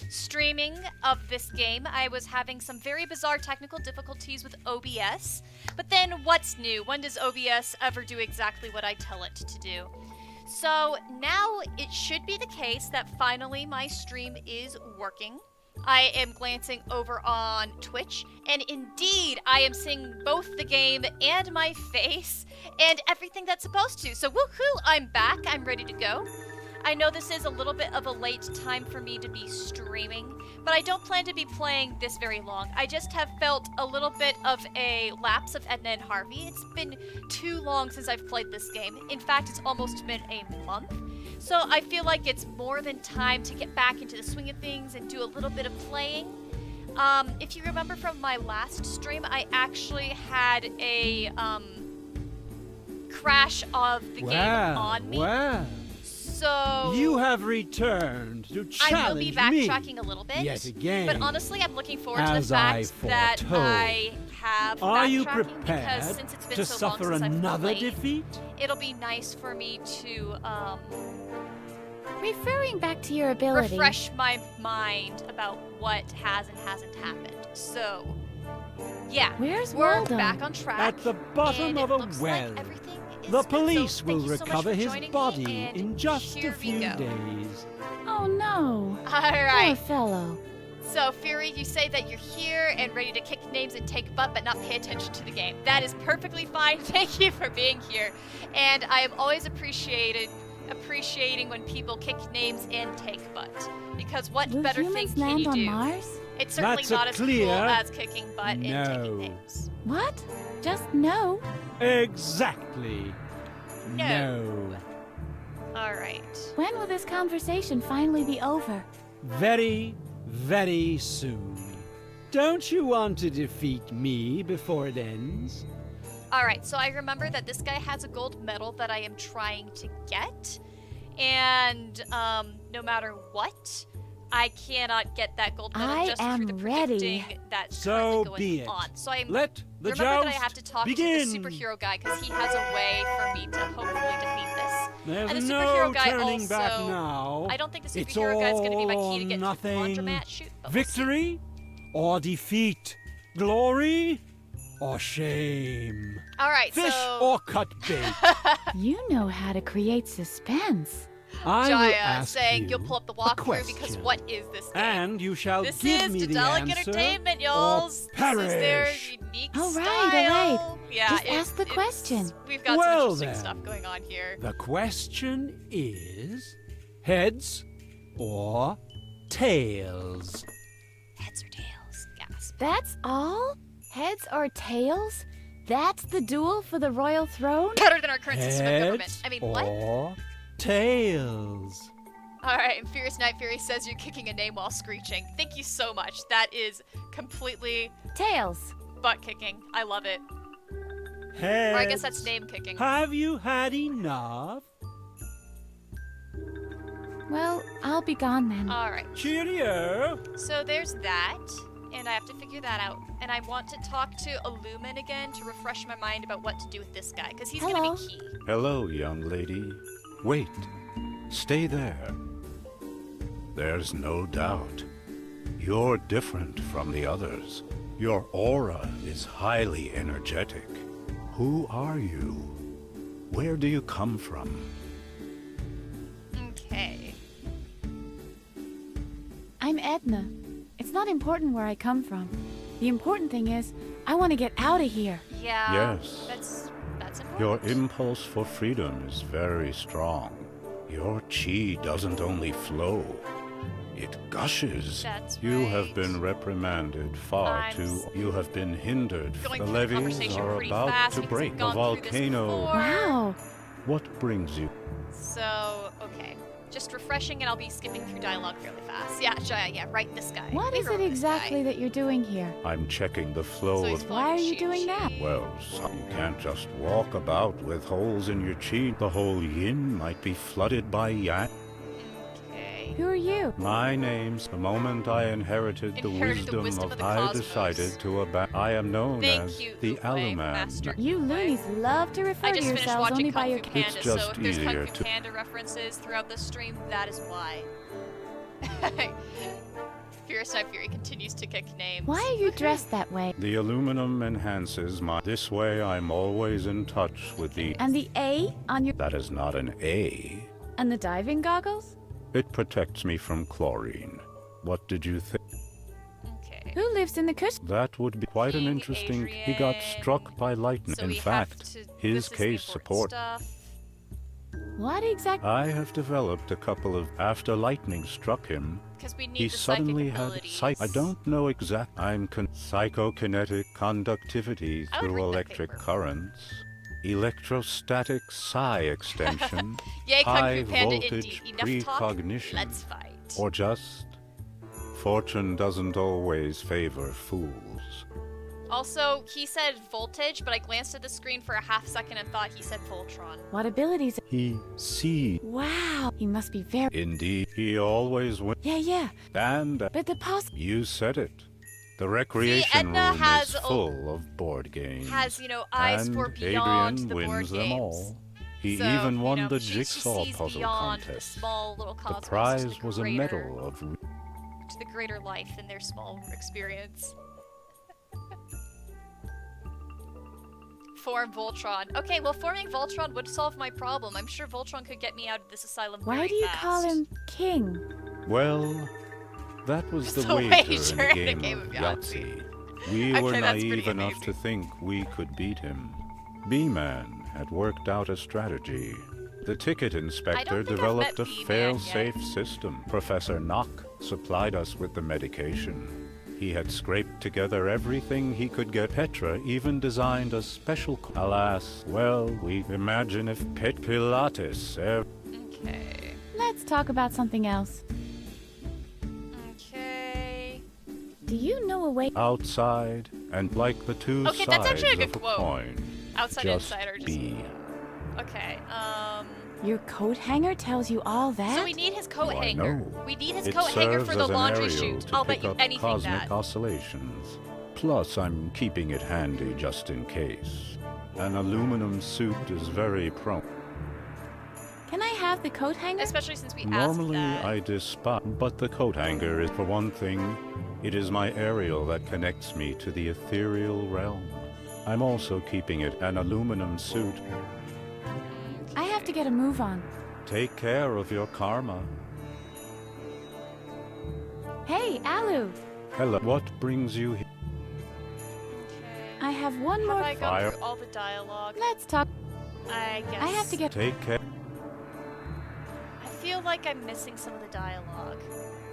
streaming of this game, I was having some very bizarre technical difficulties with OBS. But then what's new? When does OBS ever do exactly what I tell it to do? So now it should be the case that finally my stream is working. I am glancing over on Twitch, and indeed, I am seeing both the game and my face and everything that's supposed to. So woohoo, I'm back, I'm ready to go. I know this is a little bit of a late time for me to be streaming, but I don't plan to be playing this very long. I just have felt a little bit of a lapse of Edna and Harvey. It's been too long since I've played this game. In fact, it's almost been a month. So I feel like it's more than time to get back into the swing of things and do a little bit of playing. If you remember from my last stream, I actually had a crash of the game on me. Wow. So You have returned to challenge I will be backtracking a little bit. yet again. But honestly, I'm looking forward to the As I fact that foretold. I have Are you backtracking prepared because since it's been to so long suffer since I've another played, defeat? it'll be nice for me to Referring back to your ability. refresh my mind about what has and hasn't happened. So, yeah, Where's we're Waldo? back on track. At the bottom and of it a looks well. Like everything is The good. police So will thank you so much recover for his joining me, body and in just here a we few go. days. Oh no. All right. Poor fellow. So, Fury, you say that you're here and ready to kick names and take butt, but not pay attention to the game. That is perfectly fine. Thank you for being here. And I am always appreciating when people kick names and take butt. Because what Will better thing humans can land you on do? Mars? It's certainly That's a not as cool clear as kicking butt and no. taking names. What? Just no? Exactly. No. All right. When will this conversation finally be over? Very, very soon. Don't you want to defeat me before it ends? All right, so I remember that this guy has a gold medal that I am trying to get. And no matter what, I cannot get that gold medal I just am through the ready. predicting that's So currently going be it. on. So I'm Let the remember that I joust have to talk begin. to the superhero guy because he has a way for me to hopefully defeat this. There's And the no superhero guy turning also, back now. I don't think the It's superhero guy is going to be my all key to get nothing. to the laundromat shoot. But we'll see. Victory or defeat? Glory or shame? All right, Fish so or cut bait? You know how to create suspense. I will Jaya ask saying you you'll pull up the a walkthrough because question. what is this game? And you shall This give is me the Daedalic answer Entertainment, or y'all. This is their perish. unique All right, style. all right. Yeah, Just ask the question. We've got Well, some interesting then. stuff going on here. The question is heads or tails? Heads or tails? Gasp. That's all? Heads or tails? That's the duel for the royal throne? Better than our current system of government. Heads I mean, what? or tails? Alright, and Fierce Night Fury says you're kicking a name while screeching. Thank you so much. That is completely Tails. butt kicking. I love it. Heads. Or I guess that's name kicking. Have you had enough? Well, I'll be gone then. Alright. Cheerio. So there's that, and I have to figure that out. And I want to talk to Illumin again to refresh my mind about what to do with this guy, because he's Hello. gonna be key. Hello, young lady. Wait. Stay there. There's no doubt. You're different from the others. Your aura is highly energetic. Who are you? Where do you come from? Okay. I'm Edna. It's not important where I come from. The important thing is, I want to get out of here. Yeah. Yes. That's Your important. impulse for freedom is very strong. Your chi doesn't only flow, it gushes. That's You right. have been reprimanded far I'm too. You have been hindered. Going The through the levees conversation are pretty about fast to because break I've the gone through this volcano. before. Wow. What brings you? So, okay. Just refreshing, and I'll be skipping through dialogue fairly fast. Yeah, Jaya, yeah, right, this guy. What We is it remember this guy. exactly that you're doing here? I'm checking the flow So he's of. flying Why are a you chi doing that? chi. Well, you can't just walk about with holes in your chi. The whole yin might be flooded by yang. Okay. Who are you? My name's the moment I inherited the wisdom of of the I cosmos. decided to abandon. I am known Thank as you, the Uwe, Aluman. Master. You loonies love to refer I to just finished yourselves only watching by Kung your... Fu Panda, It's so just if there's Kung easier Fu to- Panda references throughout the stream, that is why. Fierce Night Fury continues to kick names. Why are you dressed that way? The aluminum enhances my... This way I'm always in touch with the... And the A on your... That is not an A. And the diving goggles? It protects me from chlorine. What did you think? Okay. Who lives in the cushion? That would be quite an King interesting... He got Adrian. struck by lightning. So In we have fact, to- his this is the case important support... stuff. What exactly? I have developed a couple of... After lightning struck him, Because we need he the suddenly psychic had abilities. I don't know exact. Psychokinetic conductivity I would through read that electric paper. currents, electrostatic psi extension, Yay, Kung high Fu Panda voltage Indie. Enough talk. precognition, Let's fight. or just fortune doesn't always favor fools. Also, he said voltage, but I glanced at the screen for a half second and thought he said Voltron. What abilities? He sees. Wow, he must be very... Indeed, he always wins. Yeah. And But the you said it. The recreation Edna room has is a- full of board games. Has, eyes and for beyond Adrian the wins board them games. all. He So, even won the she jigsaw sees puzzle beyond contest. The small little The cosmos prize to the was a greater, medal of... to the greater life in their small experience. Form Voltron. Okay, well, forming Voltron would solve my problem. I'm sure Voltron could get me out of this asylum Why very do you fast. call him King? Well, that was the The wager in wager a game of Yahtzee. We Okay, were that's pretty naive enough amazing. to think we could beat him. B-Man had worked out a strategy. The ticket inspector think I've developed met a B-Man fail-safe system. Professor Knock supplied us with the medication. He had scraped together everything he could get. Petra even designed a special... Alas, well, we imagine if Pet Pilates Okay. Let's talk about something else. Okay. Do you know a way... outside, and like the two Okay, that's sides actually a of good a quote. coin, Outside, just inside, or just... be. Okay, Your coat hanger tells you all that? So we need his coat Why, hanger. no. We need his It coat hanger serves for the as an laundry aerial chute. to I'll bet pick you up anything cosmic that. oscillations. Plus, I'm keeping it handy just in case. An aluminum suit is very prone. Can I have the coat hanger? Especially since we Normally, asked that. I despise, but the coat hanger is, for one thing, it is my aerial that connects me to the ethereal realm. I'm also keeping it an aluminum suit. I have to get a move on. Take care of your karma. Hey, Alu! Hello. What brings you here? Okay. I have one Have more... I gone Fire. through all the dialogue? Let's talk... I guess. I have to get... Take care. I feel like I'm missing some of the dialogue.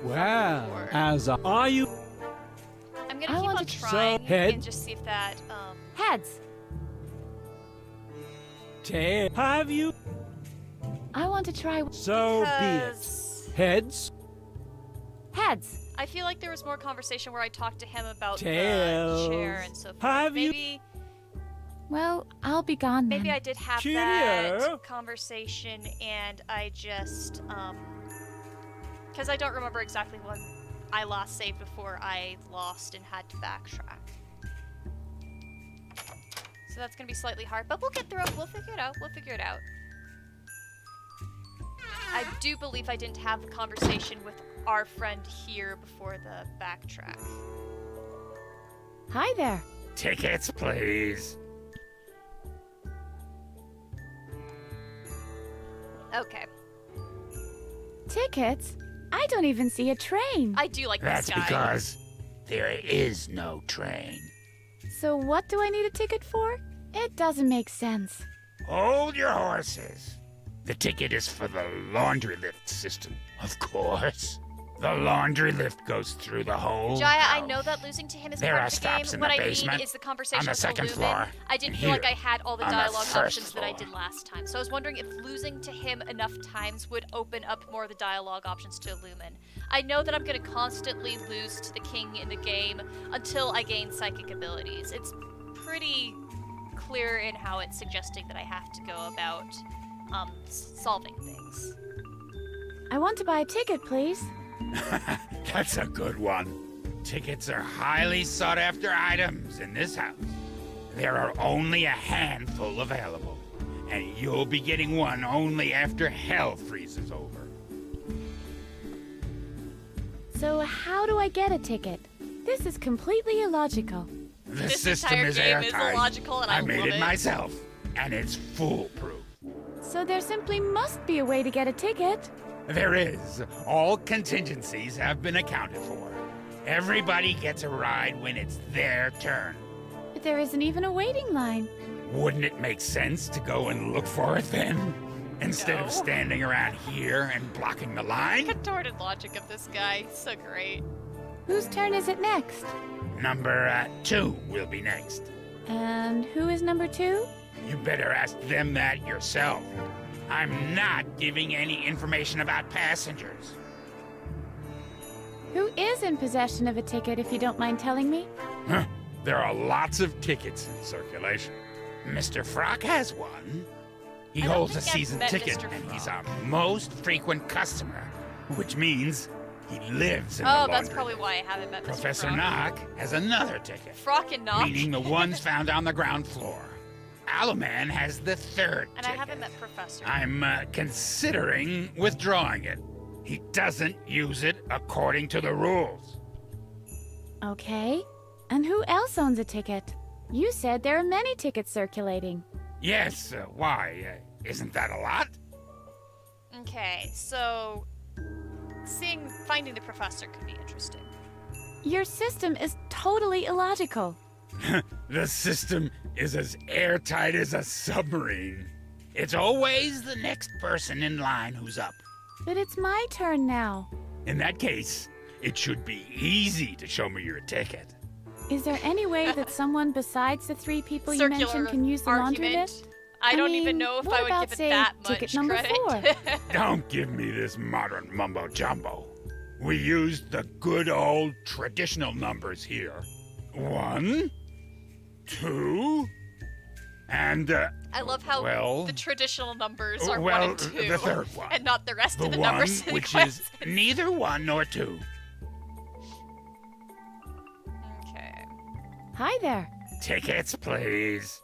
Well, Or- as a... Are you... I'm I gonna keep want on to- trying head- and just see if that, Heads! Tail? Have you... I want to try... So be it. because Heads? Heads! I feel like there was more conversation where I talked to him about the Tails. chair and so forth. Have you- maybe, Well, I'll be gone then. maybe I did have Cheerio. that conversation and I just, because I don't remember exactly when I last saved before I lost and had to backtrack. So that's gonna be slightly hard, but we'll get through it. We'll figure it out. We'll figure it out. I do believe I didn't have the conversation with our friend here before the backtrack. Hi there. Tickets, please. Okay. Tickets? I don't even see a train. I do like That's this guy. because there is no train. So what do I need a ticket for? It doesn't make sense. Hold your horses. The ticket is for the laundry lift system, of course. The laundry lift goes through the whole Jaya, I house. know that losing to him is There part are of the stops game. in What the I mean basement, is the conversation on the with second Lumen. floor, I didn't and feel like here, I had all the on the dialogue first options that I floor. did last time. So I was wondering if losing to him enough times would open up more of the dialogue options to Lumen. I know that I'm going to constantly lose to the king in the game until I gain psychic abilities. It's pretty clear in how it's suggesting that I have to go about solving things. I want to buy a ticket, please. That's a good one. Tickets are highly sought after items in this house. There are only a handful available, and you'll be getting one only after hell freezes over. So how do I get a ticket? This is completely illogical. The This system entire is game is airtight. illogical, and I made love it it. myself, and it's foolproof. So there simply must be a way to get a ticket. There is. All contingencies have been accounted for. Everybody gets a ride when it's their turn. But there isn't even a waiting line. Wouldn't it make sense to go and look for it then? Instead No. of standing around here and blocking the line? Contorted logic of this guy. So great. Whose turn is it next? Number 2 will be next. And who is number 2? You better ask them that yourself. I'm not giving any information about passengers. Who is in possession of a ticket, if you don't mind telling me? Huh. There are lots of tickets in circulation. Mr. Frock has one. He I don't holds a think I've season met ticket, Mr. and he's Frock. our most frequent customer, which means he lives in the Oh, laundry. that's probably why I haven't met Mr. Professor Frock. Knock has another ticket, Frock and Knock. meaning the ones found on the ground floor. Alaman has the third And I ticket. haven't met Professor. I'm considering withdrawing it. He doesn't use it according to the rules. Okay. And who else owns a ticket? You said there are many tickets circulating. Yes, why? Isn't that a lot? Okay, so finding the professor could be interesting. Your system is totally illogical. The system is as airtight as a submarine. It's always the next person in line who's up. But it's my turn now. In that case, it should be easy to show me your ticket. Is there any way that someone besides the 3 people you Circular mentioned can use the laundry argument. list? I don't mean, even know if what I would about, give it say, that much ticket number credit. 4? Don't give me this modern mumbo jumbo. We used the good old traditional numbers here. 1, 2, and I love how well, the traditional numbers are 1 well, and 2, the third one. and not the rest the of the one number which sequences. is neither 1 nor 2. Okay. Hi there. Tickets, please.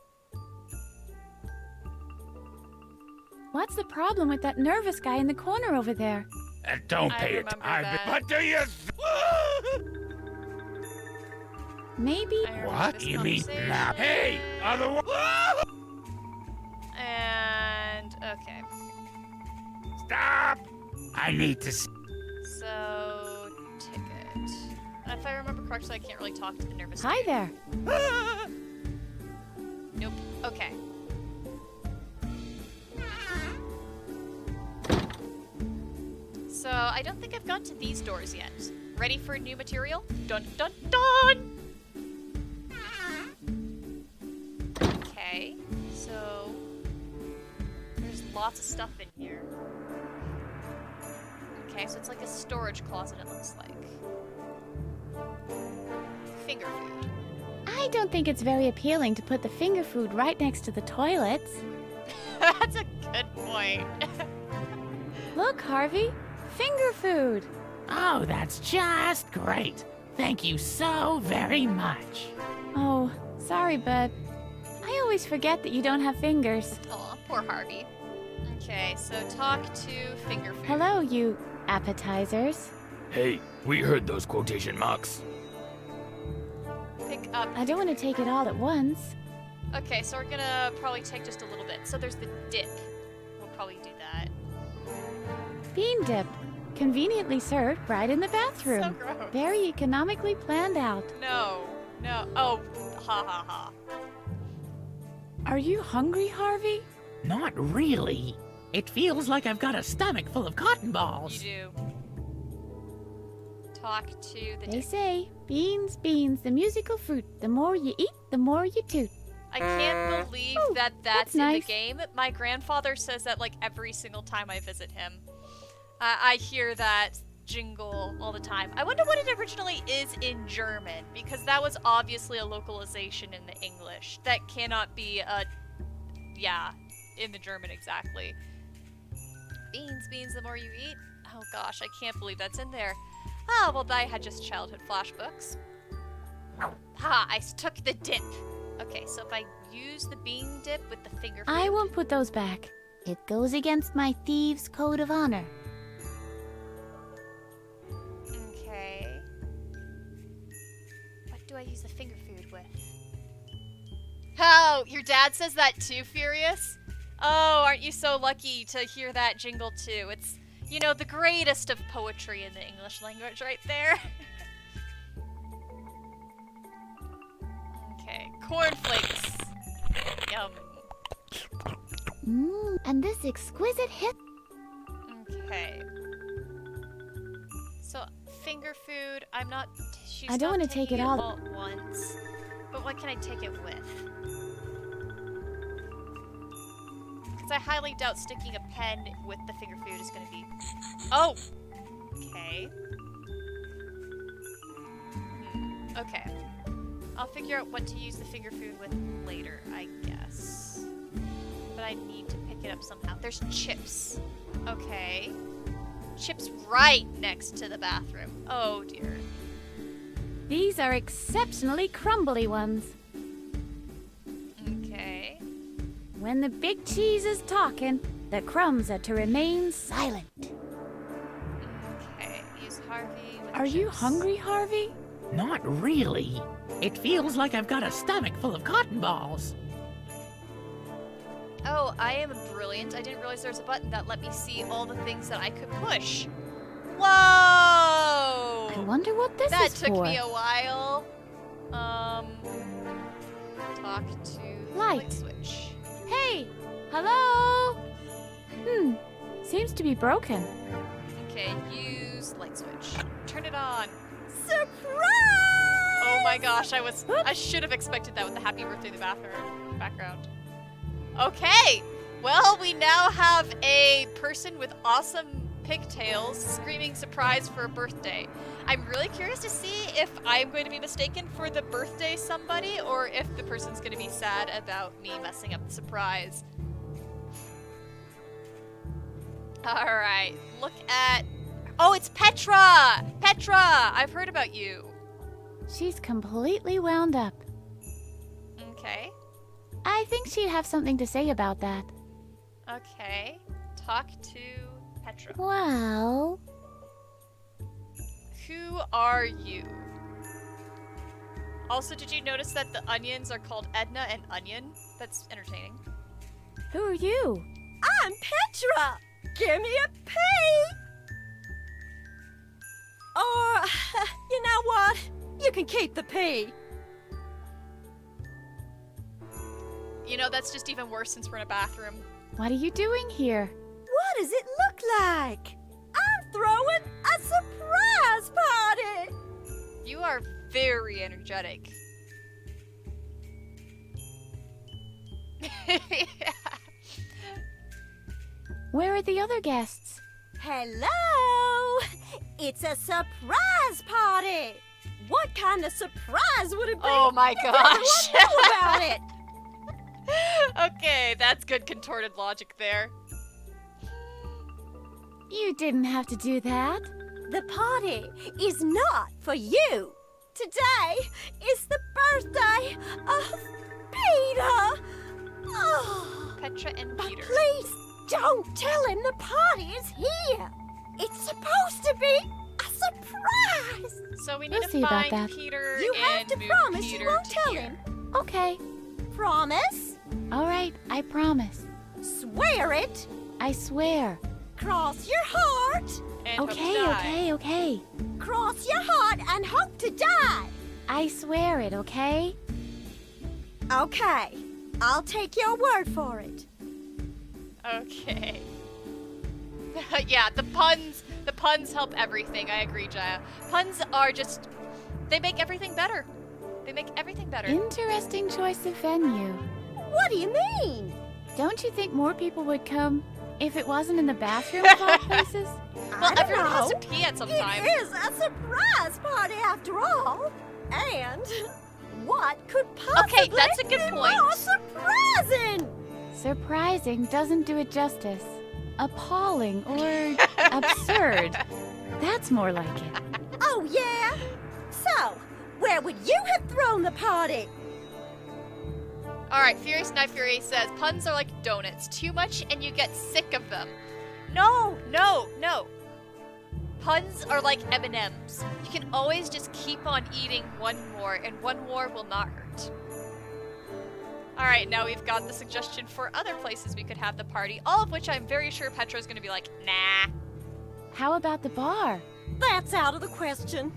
What's the problem with that nervous guy in the corner over there? Don't I pay it. remember I've that. What do you? Maybe. I remember What? this You mean conversation. now? Hey, otherwise. And okay. Stop! I need to. So ticket. If I remember correctly, I can't really talk to the nervous. Hi dude. there. Nope. Okay. So I don't think I've gone to these doors yet. Ready for new material? Dun dun dun! Okay, so there's lots of stuff in here. Okay, so it's like a storage closet, it looks like. Finger food. I don't think it's very appealing to put the finger food right next to the toilets. That's a good point. Look, Harvey. Finger food. Oh, that's just great. Thank you so very much. Oh, sorry, bud. I always forget that you don't have fingers. Aw, poor Harvey. Okay, so talk to finger food. Hello, you appetizers. Hey, we heard those quotation marks. Pick up. I don't want to take it all at once. Okay, so we're gonna probably take just a little bit. So there's the dip. We'll probably do that. Bean dip. Conveniently served right in the bathroom. So gross. Very economically planned out. No. Oh, ha ha ha. Are you hungry, Harvey? Not really. It feels like I've got a stomach full of cotton You balls. do. Talk to the They dip. say, beans, beans, the musical fruit. The more you eat, the more you toot. I can't believe Oh, that's that's in nice. the game. My grandfather says that like every single time I visit him. I hear that jingle all the time. I wonder what it originally is in German, because that was obviously a localization in the English. That cannot be in the German exactly. Beans, beans, the more you eat. Oh gosh, I can't believe that's in there. Ah, well, I had just childhood flashbooks. Ha, I took the dip. Okay, so if I use the bean dip with the finger food. I won't put those back. It goes against my thieves' code of honor. Okay. I use the finger food with? Oh, your dad says that too, Furious? Oh, aren't you so lucky to hear that jingle too? It's, you know, the greatest of poetry in the English language right there. Okay, cornflakes. Yum. And this exquisite hit. Okay. So, finger food, I'm not... She's I don't want wanna to take it all- at once. But what can I take it with? Because I highly doubt sticking a pen with the finger food is going to be... Oh! Okay. Okay. I'll figure out what to use the finger food with later, I guess. But I need to pick it up somehow. There's chips. Okay. Chips right next to the bathroom. Oh dear. These are exceptionally crumbly ones. Okay. When the big cheese is talking, the crumbs are to remain silent. Okay. Use Harvey with Are you chips. hungry, Harvey? Not really. It feels like I've got a stomach full of cotton balls. Oh, I am brilliant. I didn't realize there was a button that let me see all the things that I could push. Whoa! I wonder what this That is took for. me a while. Talk to the light switch. Hey! Hello? Seems to be broken. Okay, use light switch. Turn it on. Surprise! Oh my gosh, I should have expected that with the happy birthday in the background. Okay, well, we now have a person with awesome pigtails screaming surprise for a birthday. I'm really curious to see if I'm going to be mistaken for the birthday somebody or if the person's going to be sad about me messing up the surprise. Alright, look at... Oh, it's Petra! Petra! I've heard about you. She's completely wound up. Okay. I think she'd have something to say about that. Okay. Talk to Petra. Well... Who are you? Also, did you notice that the onions are called Edna and Onion? That's entertaining. Who are you? I'm Petra! Give me a P! Or, you know what? You can keep the P. You know, that's just even worse since we're in a bathroom. What are you doing here? What does it look like? I'm throwing a surprise party! You are very energetic. Where are the other guests? Hello! It's a surprise party! What kind of surprise would it be Oh my if gosh. everyone knew about it? Okay, that's good contorted logic there. You didn't have to do that. The party is not for you. Today is the birthday of Peter. Oh, Petra and but Peter. please don't tell him the party is here. It's supposed to be a surprise. So we need We'll to see about find that. Peter You have and to move promise Peter you won't to tell here. him. Okay. Promise? All right, I promise. Swear it. I swear. Cross your heart. And hope to Okay, die. okay. Cross your heart and hope to die. I swear it, okay? Okay. I'll take your word for it. Okay. Yeah, the puns help everything. I agree, Jaya. Puns are just, they make everything better. They make everything better. Interesting choice of venue. What do you mean? Don't you think more people would come if it wasn't in the bathroom of all places? Well, I don't everyone has to know. pee at some time. It is a surprise party after all. And what could possibly Okay, that's a good be point. more surprising? Surprising doesn't do it justice. Appalling or absurd. That's more like it. Oh, yeah? So, where would you have thrown the party? Alright, Furious Knife Fury says, puns are like donuts. Too much and you get sick of them. No, no, no. Puns are like M&Ms. You can always just keep on eating one more, and one more will not hurt. Alright, now we've got the suggestion for other places we could have the party, all of which I'm very sure Petra's gonna be like, nah. How about the bar? That's out of the question.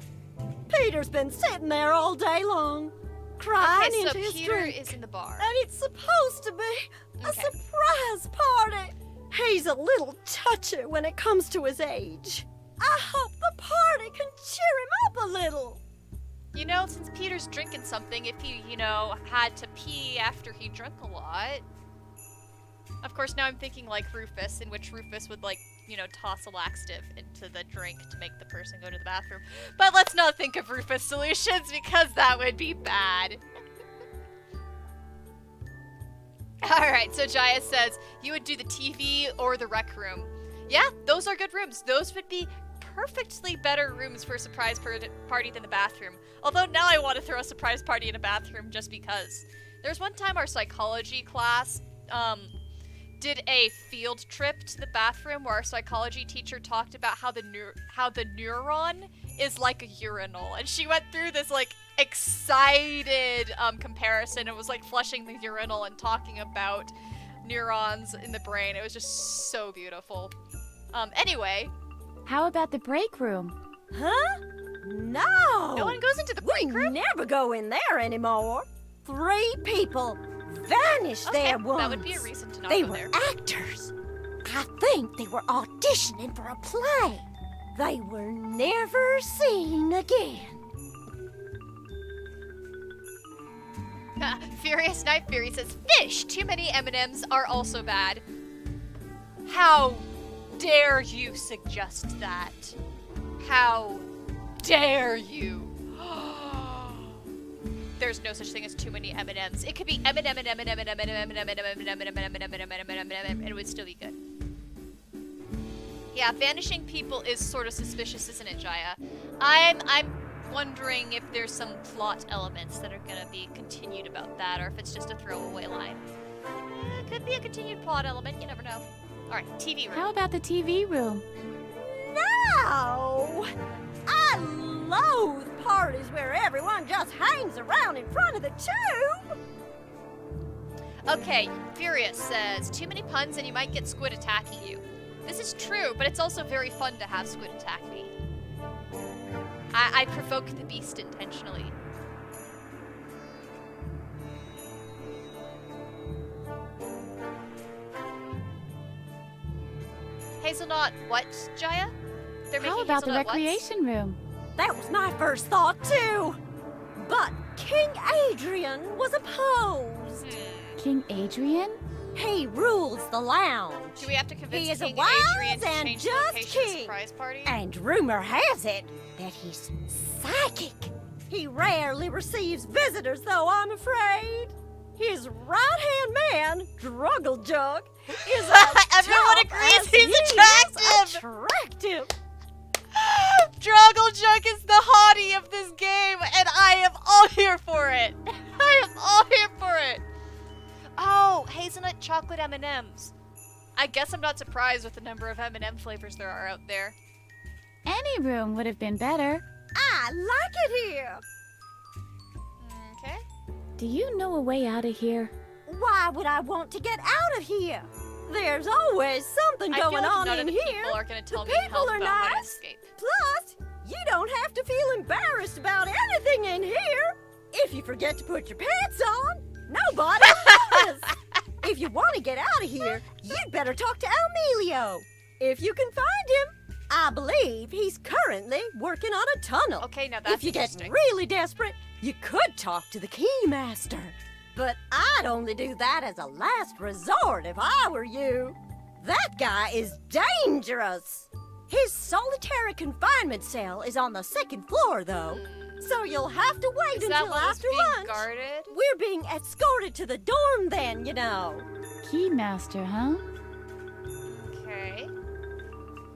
Peter's been sitting there all day long, crying Okay, so into his Peter drink. is in the bar. And it's supposed to be a Okay. surprise party. He's a little touchy when it comes to his age. I hope the party can cheer him up a little. You know, since Peter's drinking something, if he, had to pee after he drank a lot. Of course, now I'm thinking like Rufus, in which Rufus would, toss a laxative into the drink to make the person go to the bathroom. But let's not think of Rufus solutions, because that would be bad. Alright, so Jaya says, you would do the TV or the rec room. Yeah, those are good rooms. Those would be perfectly better rooms for a surprise party than the bathroom. Although now I want to throw a surprise party in a bathroom just because. There's one time our psychology class did a field trip to the bathroom where our psychology teacher talked about how the neuron is like a urinal, and she went through this excited comparison. It was like flushing the urinal and talking about neurons in the brain. It was just so beautiful. Anyway. How about the break room? Huh? No! No one goes into the break We room? never go in there anymore. 3 people vanished Okay, there once. that would be a reason to not They go were there. actors. I think they were auditioning for a play. They were never seen again. Furious Night Fury says, fish! Too many M&Ms are also bad. How dare you suggest that? How dare you? There's no such thing as too many M&Ms. It could be M&M and M&M and M&M and M&M and M&M and M&M and M&M and M&M and M&M, and it would still be good. Yeah, vanishing people is sort of suspicious, isn't it, Jaya? I'm wondering if there's some plot elements that are gonna be continued about that, or if it's just a throwaway line. It could be a continued plot element, you never know. Alright, TV room. How about the TV room? No! I loathe parties where everyone just hangs around in front of the tube. Okay, Furious says, too many puns and you might get squid attacking you. This is true, but it's also very fun to have squid attack me. I provoke the beast intentionally. Hazelnut, what, Jaya? They're How making about the hazelnut what's? recreation room? That was my first thought, too. But King Adrian was opposed. King Adrian? He rules the lounge. Do we have to convince He is a King wise Adrian to and change the just location of the king. surprise party? And rumor has it that he's psychic. He rarely receives visitors, though, I'm afraid. His right-hand man, Druggle-Jug, is Everyone agrees he's attractive. attractive. Druggle-Jug is the hottie of this game, and I am all here for it. I am all here for it. Oh, hazelnut chocolate M&Ms. I guess I'm not surprised with the number of M&M flavors there are out there. Any room would have been better. I like it here. Okay. Do you know a way out of here? Why would I want to get out of here? There's always something I feel going like on none in of the here. people are going to tell The me people help are about how to nice. escape. Plus, you don't have to feel embarrassed about anything in here. If you forget to put your pants on, nobody notices. If you want to get out of here, you'd better talk to Almelio. If you can find him, I believe he's currently working on a tunnel. Okay, now that's If you get interesting. really desperate, you could talk to the Keymaster. But I'd only do that as a last resort if I were you. That guy is dangerous. His solitary confinement cell is on the 2nd floor, though. So you'll have to wait Is that until what was after being lunch. guarded? We're being escorted to the dorm then, you know. Keymaster, huh? Okay.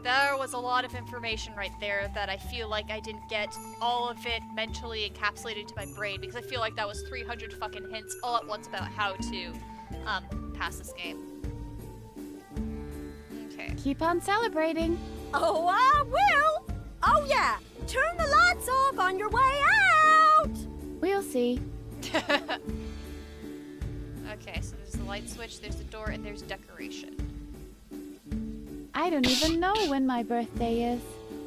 There was a lot of information right there that I feel like I didn't get all of it mentally encapsulated to my brain, because I feel like that was 300 fucking hints all at once about how to pass this game. Okay. Keep on celebrating. Oh, I will. Oh yeah, turn the lights off on your way out! We'll see. Okay, so there's the light switch, there's the door, and there's decoration. I don't even know when my birthday is.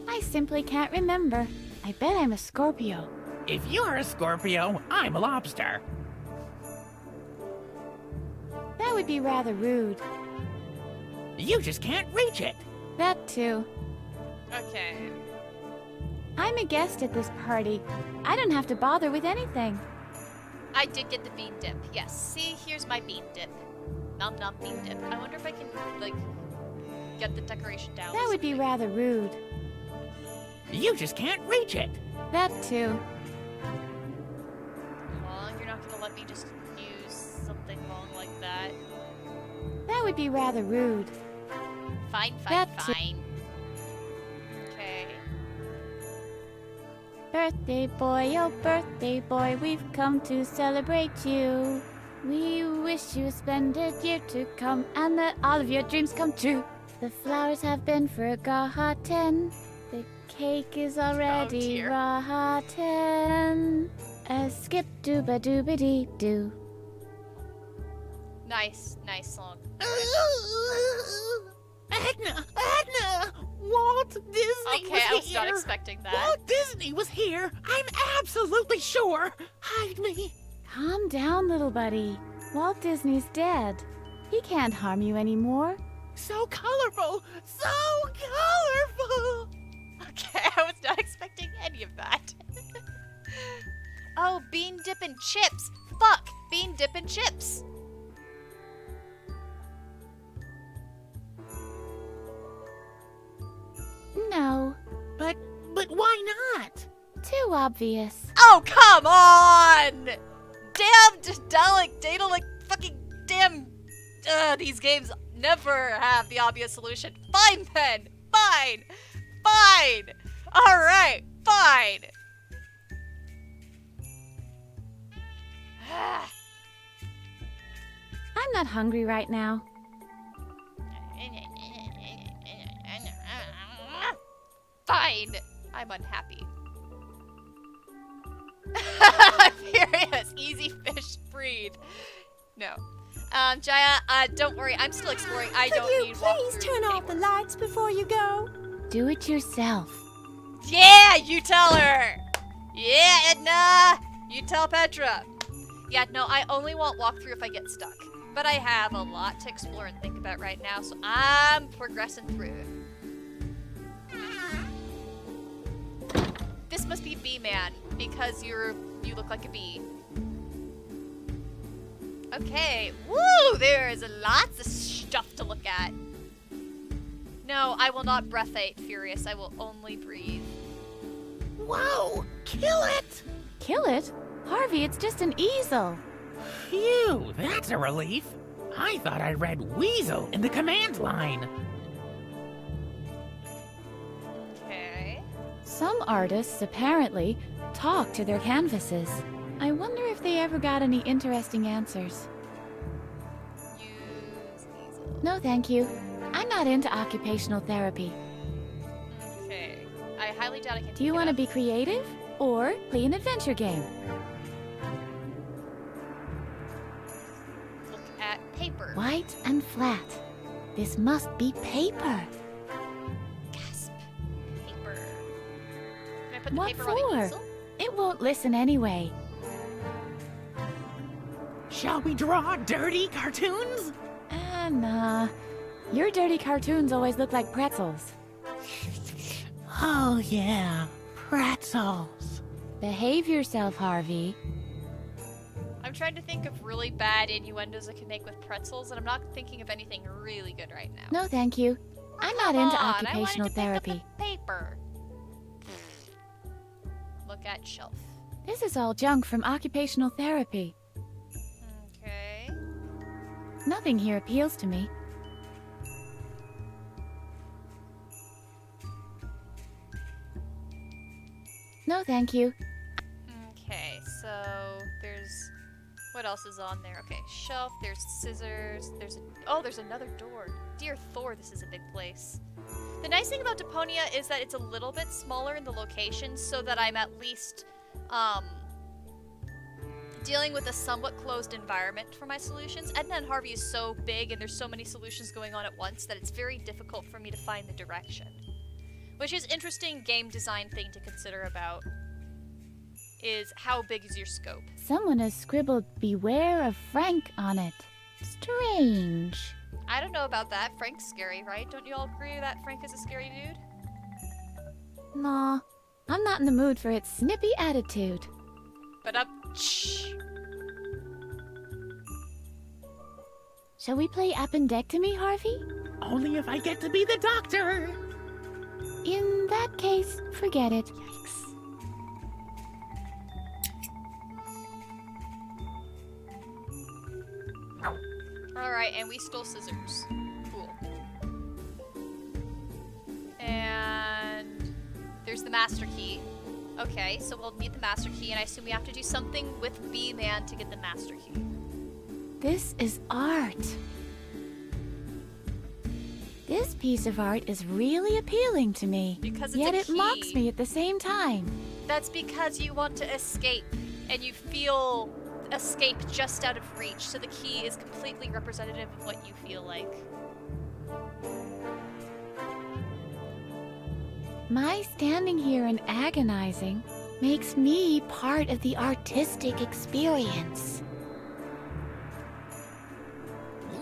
I simply can't remember. I bet I'm a Scorpio. If you're a Scorpio, I'm a lobster. That would be rather rude. You just can't reach it. That too. Okay. I'm a guest at this party. I don't have to bother with anything. I did get the bean dip. Yes. See, here's my bean dip. Nom nom bean dip. I wonder if I can, like, get the decoration down. That would be rather rude. You just can't reach it. That too. Well, you're not gonna let me just use something long like that. That would be rather rude. Fine, fine, That too. fine. Okay. Birthday boy, oh birthday boy, we've come to celebrate you. We wish you a splendid year to come and that all of your dreams come true. The flowers have been forgotten. The cake is already dear. rotten. A skip dooba dooba dee doo. Nice, nice song. Edna! Edna! Walt Disney Okay, I was here. not expecting that. Walt Disney was here. I'm absolutely sure. Hide me. Calm down, little buddy. Walt Disney's dead. He can't harm you anymore. So colorful. So colorful. Okay, I was not expecting any of that. Oh, bean dip and chips. Fuck, bean dip and chips. No, But why not? too obvious. Oh, come on! Damn, Daedalic, fucking damn. These games never have the obvious solution. Fine, then. Fine. Fine. Alright, fine. I'm not hungry right now. Fine. I'm unhappy. Furious. Easy fish breathe. No. Jaya, don't worry. I'm still exploring. I Could don't you need please walkthrough turn off the anymore. lights before you go? Do it yourself. Yeah, you tell her. Yeah, Edna. You tell Petra. Yeah, no, I only want walkthrough if I get stuck. But I have a lot to explore and think about right now, so I'm progressing through. This must be B-Man because you look like a bee. Okay, woo! There is lots of stuff to look at. No, I will not breathate, Furious. I will only breathe. Whoa! Kill it! Kill it? Harvey, it's just an easel. Phew, that's a relief. I thought I read weasel in the command line. Okay. Some artists apparently talk to their canvases. I wonder if they ever got any interesting answers. Use easel. No, thank you. I'm not into occupational therapy. Okay. I highly doubt I can Do you want to be creative or play an adventure game? look at paper? White and flat. This must be paper. Gasp. Paper. Can I put the What paper on the for? easel? It won't listen anyway. Shall we draw dirty cartoons? Nah. Your dirty cartoons always look like pretzels. Oh yeah, pretzels. Behave yourself, Harvey. I'm trying to think of really bad innuendos I can make with pretzels, and I'm not thinking of anything really good right now. No, thank you. I'm not Come into on, occupational I wanted to pick up therapy. the paper. Look at shelf. This is all junk from occupational therapy. Okay. Nothing here appeals to me. No, thank you. Okay, so there's... What else is on there? Okay, shelf, there's scissors, there's another door. Dear Thor, this is a big place. The nice thing about Deponia is that it's a little bit smaller in the location, so that I'm at least dealing with a somewhat closed environment for my solutions. Edna and Harvey is so big and there's so many solutions going on at once that it's very difficult for me to find the direction. Which is interesting game design thing to consider about, is how big is your scope? Someone has scribbled "Beware of Frank" on it. Strange. I don't know about that. Frank's scary, right? Don't you all agree that Frank is a scary dude? Nah, I'm not in the mood for its snippy attitude. But shh. Shall we play appendectomy, Harvey? Only if I get to be the doctor. In that case, forget it. Yikes. Alright, and we stole scissors. Cool. And there's the master key. Okay, so we'll need the master key, and I assume we have to do something with B-Man to get the master key. This is art. This piece of art is really appealing to me. Because it's Yet a it mocks key. me at the same time. That's because you want to escape, and you feel escape just out of reach, so the key is completely representative of what you feel like. My standing here and agonizing makes me part of the artistic experience.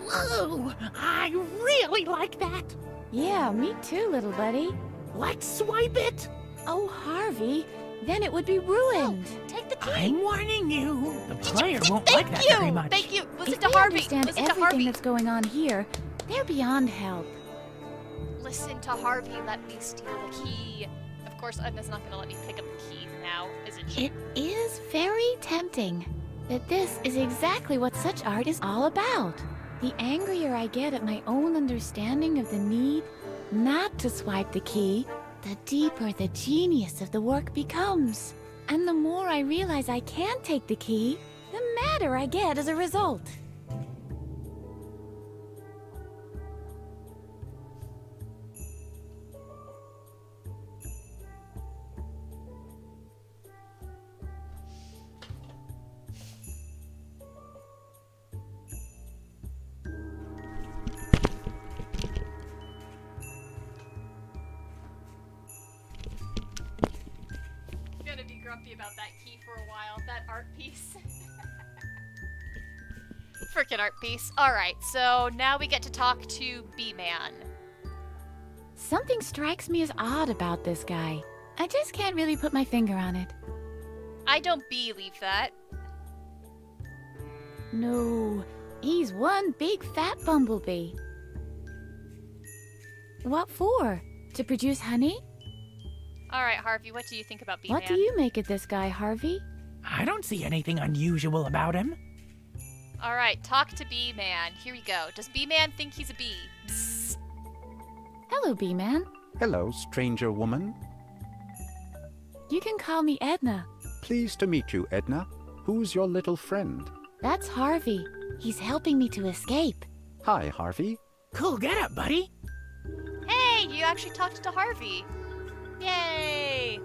Whoa! I really like that. Yeah, me too, little buddy. Let's swipe it. Oh, Harvey, then it would be ruined. Take the key! I'm warning you. The player won't like that Thank very you! much. Thank you! Listen If to they Harvey! understand Listen to everything Harvey! that's going on here, they're beyond help. Listen to Harvey, let me steal the key. Of course, Edna's not gonna let me pick up the key now, isn't she? It is very tempting that this is exactly what such art is all about. The angrier I get at my own understanding of the need not to swipe the key, the deeper the genius of the work becomes. And the more I realize I can't take the key, the madder I get as a result. Gonna be grumpy about that key for a while, that art piece. Frickin' art piece. Alright, so now we get to talk to B-Man. Something strikes me as odd about this guy. I just can't really put my finger on it. I don't believe that. No, he's one big fat bumblebee. What for? To produce honey? Alright, Harvey, what do you think about B-Man? What do you make of this guy, Harvey? I don't see anything unusual about him. Alright, talk to B-Man. Here we go. Does B-Man think he's a bee? Bzzz. Hello, B-Man. Hello, stranger woman. You can call me Edna. Pleased to meet you, Edna. Who's your little friend? That's Harvey. He's helping me to escape. Hi, Harvey. Cool get up, buddy. Hey, you actually talked to Harvey. Yay!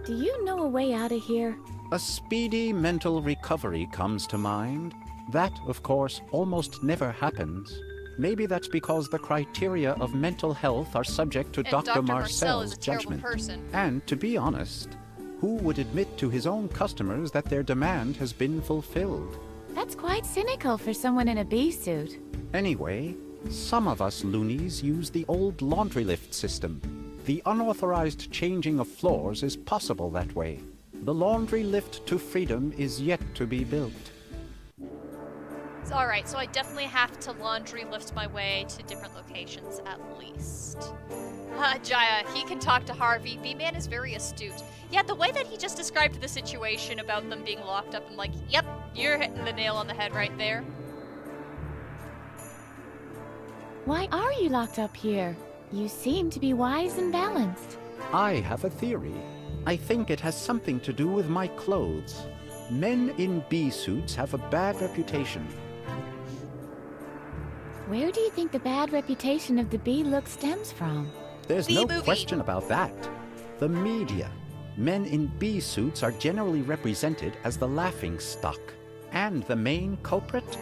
Do you know a way out of here? A speedy mental recovery comes to mind. That, of course, almost never happens. Maybe that's because the criteria of mental health are subject to And Dr. Marcel is Marcel's a terrible judgment. person. And to be honest, who would admit to his own customers that their demand has been fulfilled? That's quite cynical for someone in a bee suit. Anyway, some of us loonies use the old laundry lift system. The unauthorized changing of floors is possible that way. The laundry lift to freedom is yet to be built. Alright, so I definitely have to laundry lift my way to different locations at least. Jaya, he can talk to Harvey. B-Man is very astute. Yeah, the way that he just described the situation about them being locked up, I'm like, yep, you're hitting the nail on the head right there. Why are you locked up here? You seem to be wise and balanced. I have a theory. I think it has something to do with my clothes. Men in bee suits have a bad reputation. Where do you think the bad reputation of the bee look stems from? There's bee no movie. question about that. The media. Men in bee suits are generally represented as the laughing stock. And the main culprit?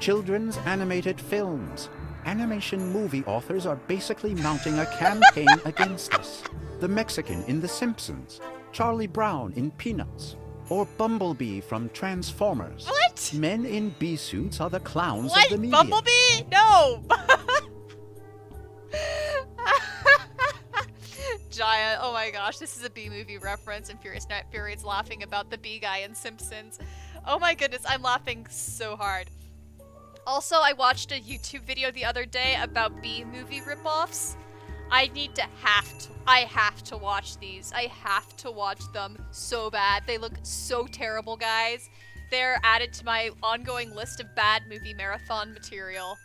Children's animated films. Animation movie authors are basically mounting a campaign against us. The Mexican in The Simpsons, Charlie Brown in Peanuts, or Bumblebee from Transformers. What? Men in bee suits are the clowns What? of the media. Bumblebee? No! Giant. Oh my gosh, this is a bee movie reference, and Furious Night Fury is laughing about the bee guy in Simpsons. Oh my goodness, I'm laughing so hard. Also, I watched a YouTube video the other day about bee movie ripoffs. I have to watch these. I have to watch them so bad. They look so terrible, guys. They're added to my ongoing list of bad movie marathon material.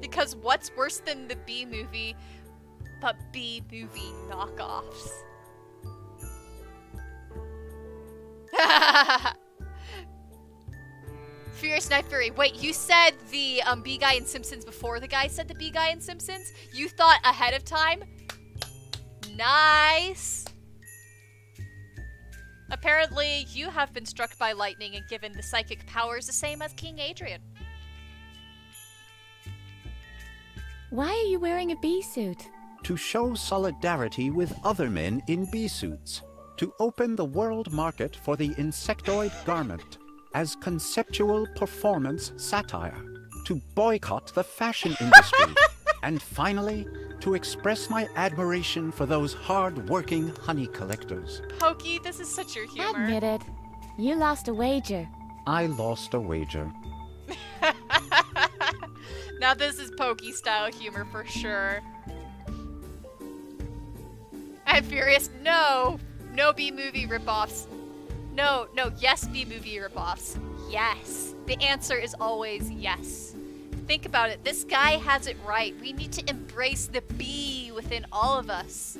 Because what's worse than the bee movie but bee movie knockoffs? Furious Night Fury. Wait, you said the bee guy in Simpsons before the guy said the bee guy in Simpsons? You thought ahead of time? Nice. Apparently, you have been struck by lightning and given the psychic powers the same as King Adrian. Why are you wearing a bee suit? To show solidarity with other men in bee suits. To open the world market for the insectoid garment as conceptual performance satire. To boycott the fashion industry. And finally, to express my admiration for those hard-working honey collectors. Pokey, this is such your humor. Admit it. You lost a wager. I lost a wager. Now this is Pokey style humor for sure. I'm furious. No B-movie ripoffs. No, yes B-movie ripoffs. Yes. The answer is always yes. Think about it. This guy has it right. We need to embrace the bee within all of us.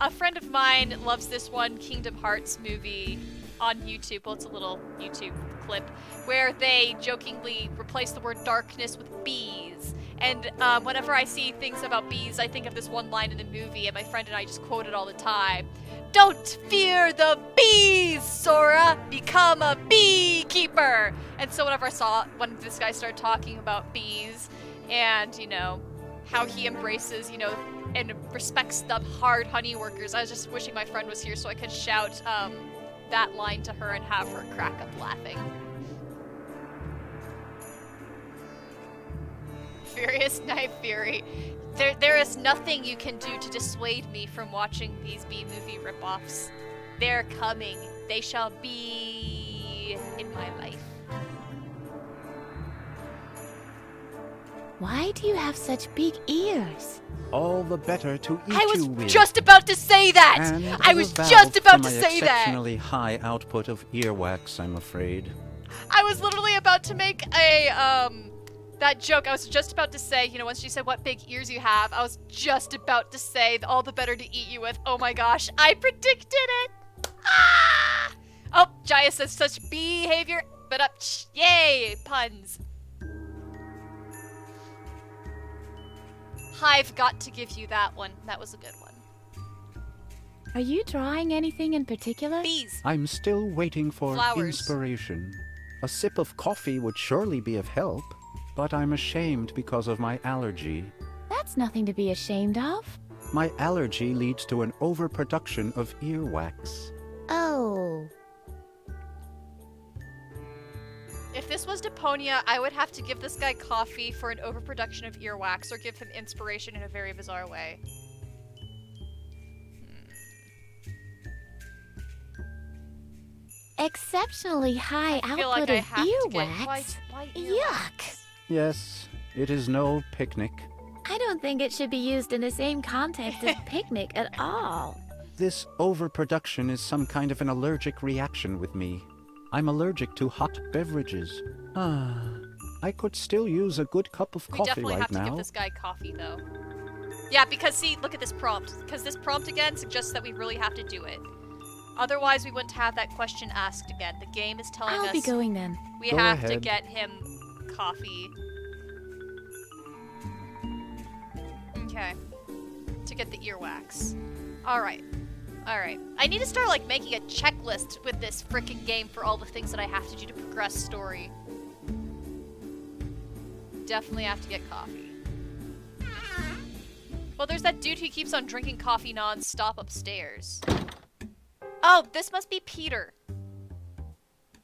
A friend of mine loves this one Kingdom Hearts movie on YouTube. Well, it's a little YouTube clip where they jokingly replace the word darkness with bees. And whenever I see things about bees, I think of this one line in the movie, and my friend and I just quote it all the time. Don't fear the bees, Sora! Become a beekeeper! And so whenever I saw when this guy started talking about bees and, how he embraces, and respects the hard honey workers, I was just wishing my friend was here so I could shout that line to her and have her crack up laughing. Furious Night Fury. There is nothing you can do to dissuade me from watching these B-movie ripoffs. They're coming. They shall be in my life. Why do you have such big ears? All the better to eat I you with. was just about to say that! And I a was valve just about for to my say that! exceptionally high output of earwax, I'm afraid. I was literally about to make a, that joke. I was just about to say, once she said what big ears you have, I was just about to say all the better to eat you with. Oh my gosh, I predicted it! Ah! Oh, Jaya says such behavior, but yay, puns. I've got to give you that one. That was a good one. Are you drawing anything in particular? Bees. I'm still waiting for Flowers. inspiration. A sip of coffee would surely be of help, but I'm ashamed because of my allergy. That's nothing to be ashamed of. My allergy leads to an overproduction of earwax. Oh. If this was Deponia, I would have to give this guy coffee for an overproduction of earwax or give him inspiration in a very bizarre way. Exceptionally high I feel output like I of have to get earwax. why Yuck. Yes, it is no picnic. I don't think it should be used in the same context as picnic at all. This overproduction is some kind of an allergic reaction with me. I'm allergic to hot beverages. I could still use a good cup of We coffee definitely right have to now. give this guy coffee, though. Yeah, because see, look at this prompt. Because this prompt again suggests that we really have to do it. Otherwise, we wouldn't have that question asked again. The game is telling I'll us be going then. we Go have to ahead. get him coffee. earwax. Alright. Alright. I need to start, like, making a checklist with this frickin' game for all the things that I have to do to progress story. Definitely have to get coffee. Well, there's that dude who keeps on drinking coffee non-stop upstairs. Oh, this must be Peter.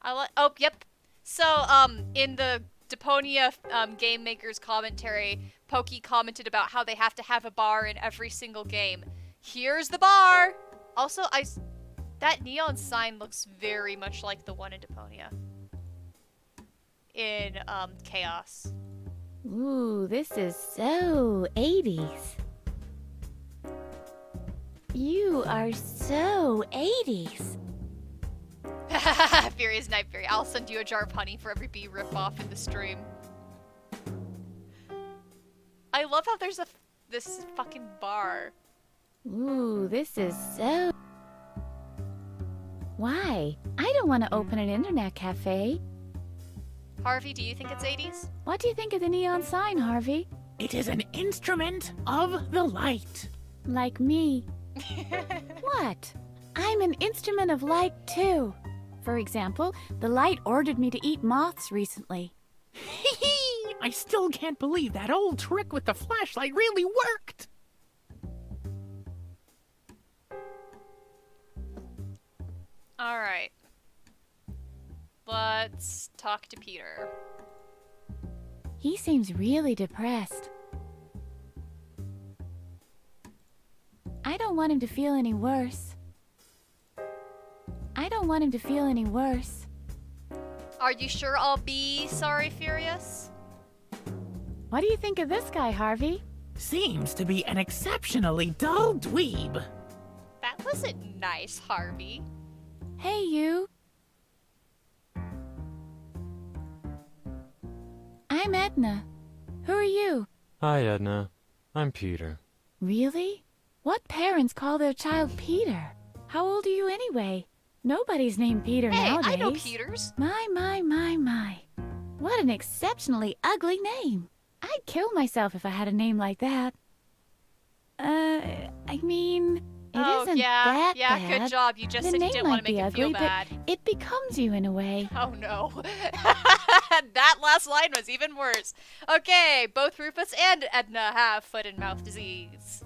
Oh, yep. So, in the Deponia Game Maker's commentary, Pokey commented about how they have to have a bar in every single game. Here's the bar! Also, that neon sign looks very much like the one in Deponia. In, Chaos. Ooh, this is so 80s. You are so 80s. Furious Night Fury. I'll send you a jar of honey for every bee ripoff in the stream. I love how there's this fucking bar. Ooh, this is so... Why? I don't want to open an internet cafe. Harvey, do you think it's 80s? What do you think of the neon sign, Harvey? It is an instrument of the light. Like me. What? I'm an instrument of light, too. For example, the light ordered me to eat moths recently. I still can't believe that old trick with the flashlight really worked. Alright. Let's talk to Peter. He seems really depressed. I don't want him to feel any worse. I don't want him to feel any worse. Are you sure I'll be sorry, Furious? What do you think of this guy, Harvey? Seems to be an exceptionally dull dweeb. That wasn't nice, Harvey. Hey, you. I'm Edna. Who are you? Hi, Edna. I'm Peter. Really? What parents call their child Peter? How old are you anyway? Nobody's named Peter nowadays. I know Peters. My. What an exceptionally ugly name. I'd kill myself if I had a name like that. I mean, it isn't that bad. Good job. You just The said you name didn't want might to be make it feel ugly, bad. but it becomes you in a way. Oh no. That last line was even worse. Okay, both Rufus and Edna have foot and mouth disease.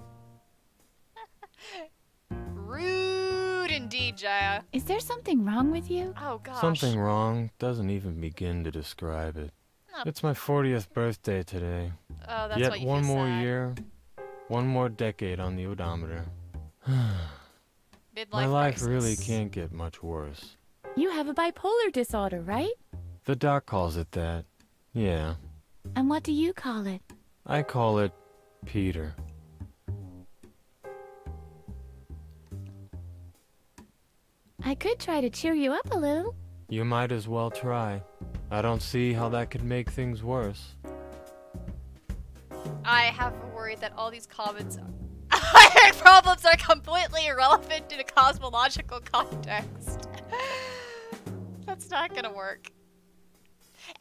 Rude indeed, Jaya. Is there something wrong with you? Oh gosh. Something wrong doesn't even begin to describe it. Oh. It's my 40th birthday today. Oh, that's Yet why you one feel more sad. year, one more decade on the odometer. Midlife My life crisis. really can't get much worse. You have a bipolar disorder, right? The doc calls it that. Yeah. And what do you call it? I call it Peter. I could try to cheer you up a little. You might as well try. I don't see how that could make things worse. I have a worry that all these comments iron problems are completely irrelevant in a cosmological context. That's not gonna work.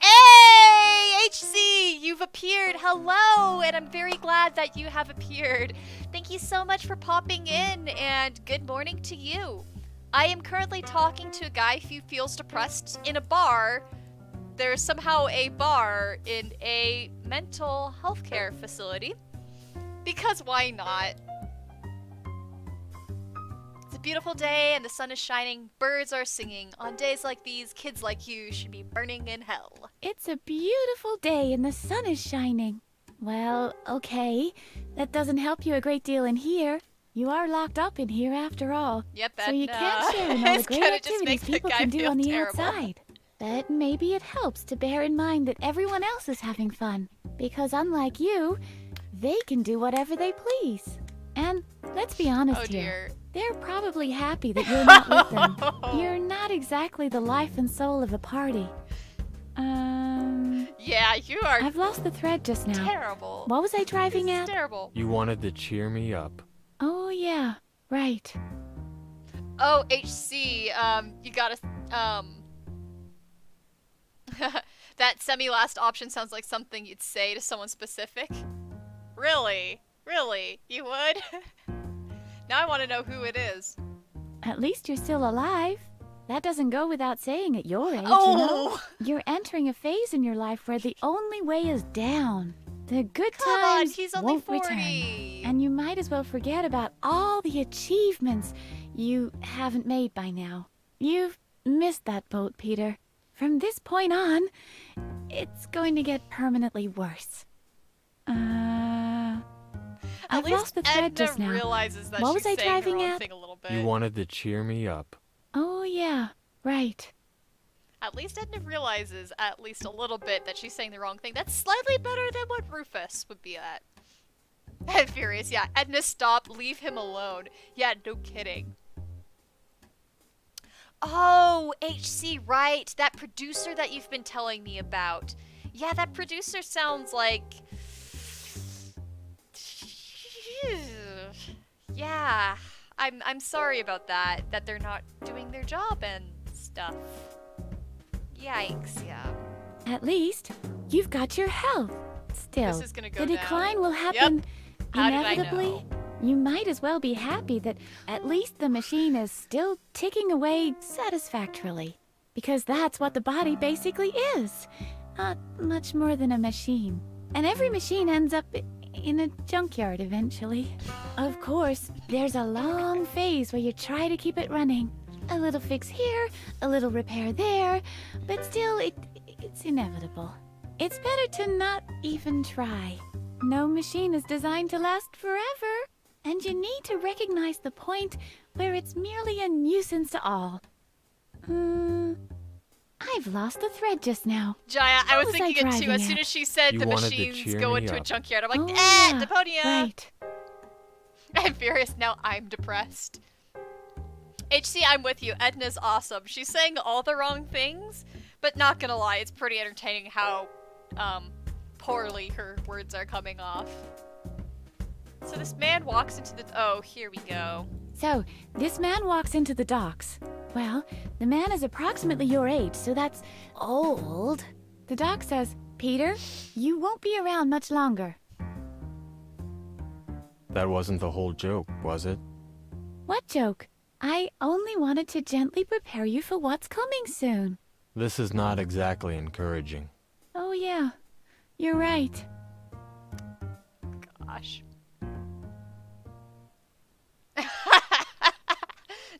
Hey, HC, you've appeared. Hello, and I'm very glad that you have appeared. Thank you so much for popping in, and good morning to you. I am currently talking to a guy who feels depressed in a bar. There's somehow a bar in a mental health care facility. Because why not? It's a beautiful day and the sun is shining, birds are singing. On days like these, kids like you should be burning in hell. It's a beautiful day and the sun is shining. Well, okay. That doesn't help you a great deal in here. You are locked up in here after all. Yep, So you can't share in all the it's great gonna just activities make the people guy can do feel on the terrible. outside. But maybe it helps to bear in mind that everyone else is having fun. Because unlike you, they can do whatever they please. And let's be honest Oh here. dear. They're probably happy that you're not with them. You're not exactly the life and soul of the party. Yeah, you are I've lost the thread just now. terrible. What was I driving This at? is terrible. You wanted to cheer me up. Oh, yeah. Right. Oh, HC, you gotta, that semi-last option sounds like something you'd say to someone specific. Really? Really? You would? Now I want to know who it is. At least you're still alive. That doesn't go without saying at your age, you know? Oh! You're entering a phase in your life where the only way is down. The good Come on, times he's only won't 40. return. And you might as well forget about all the achievements you haven't made by now. You've missed that boat, Peter. From this point on, it's going to get permanently worse. At I've least lost the thread Edna just now. realizes that What she's was I saying her driving own at? thing a little bit. You wanted to cheer me up. Oh, yeah, right. At least Edna realizes, at least a little bit, that she's saying the wrong thing. That's slightly better than what Rufus would be at. I'm furious, yeah. Edna, stop. Leave him alone. Yeah, no kidding. Oh, HC, right. That producer that you've been telling me about. Yeah, that producer sounds like... Yeah, I'm sorry about that they're not doing their job and stuff. Yikes, yeah. At least, you've got your health. Still, This is gonna go the down. decline will happen How did I inevitably. know? You might as well be happy that at least the machine is still ticking away satisfactorily. Because that's what the body basically is. Not much more than a machine. And every machine ends up in a junkyard eventually. Of course, there's a long phase where you try to keep it running. A little fix here, a little repair there, but still, it's inevitable. It's better to not even try. No machine is designed to last forever, and you need to recognize the point where it's merely a nuisance to all. I've lost the thread just now. Jaya, I What was was I thinking it too. driving As soon at? as she said You the wanted to machines cheer go me into a up. junkyard, I'm like, Oh, yeah, Deponia! right. I'm furious now. I'm depressed. HC, I'm with you. Edna's awesome. She's saying all the wrong things, but not gonna lie, it's pretty entertaining how poorly her words are coming off. So this man walks into the... Oh, here we go. So, this man walks into the docks. Well, the man is approximately your age, so that's old. The doc says, Peter, you won't be around much longer. That wasn't the whole joke, was it? What joke? I only wanted to gently prepare you for what's coming soon. This is not exactly encouraging. Oh yeah, you're right. Gosh.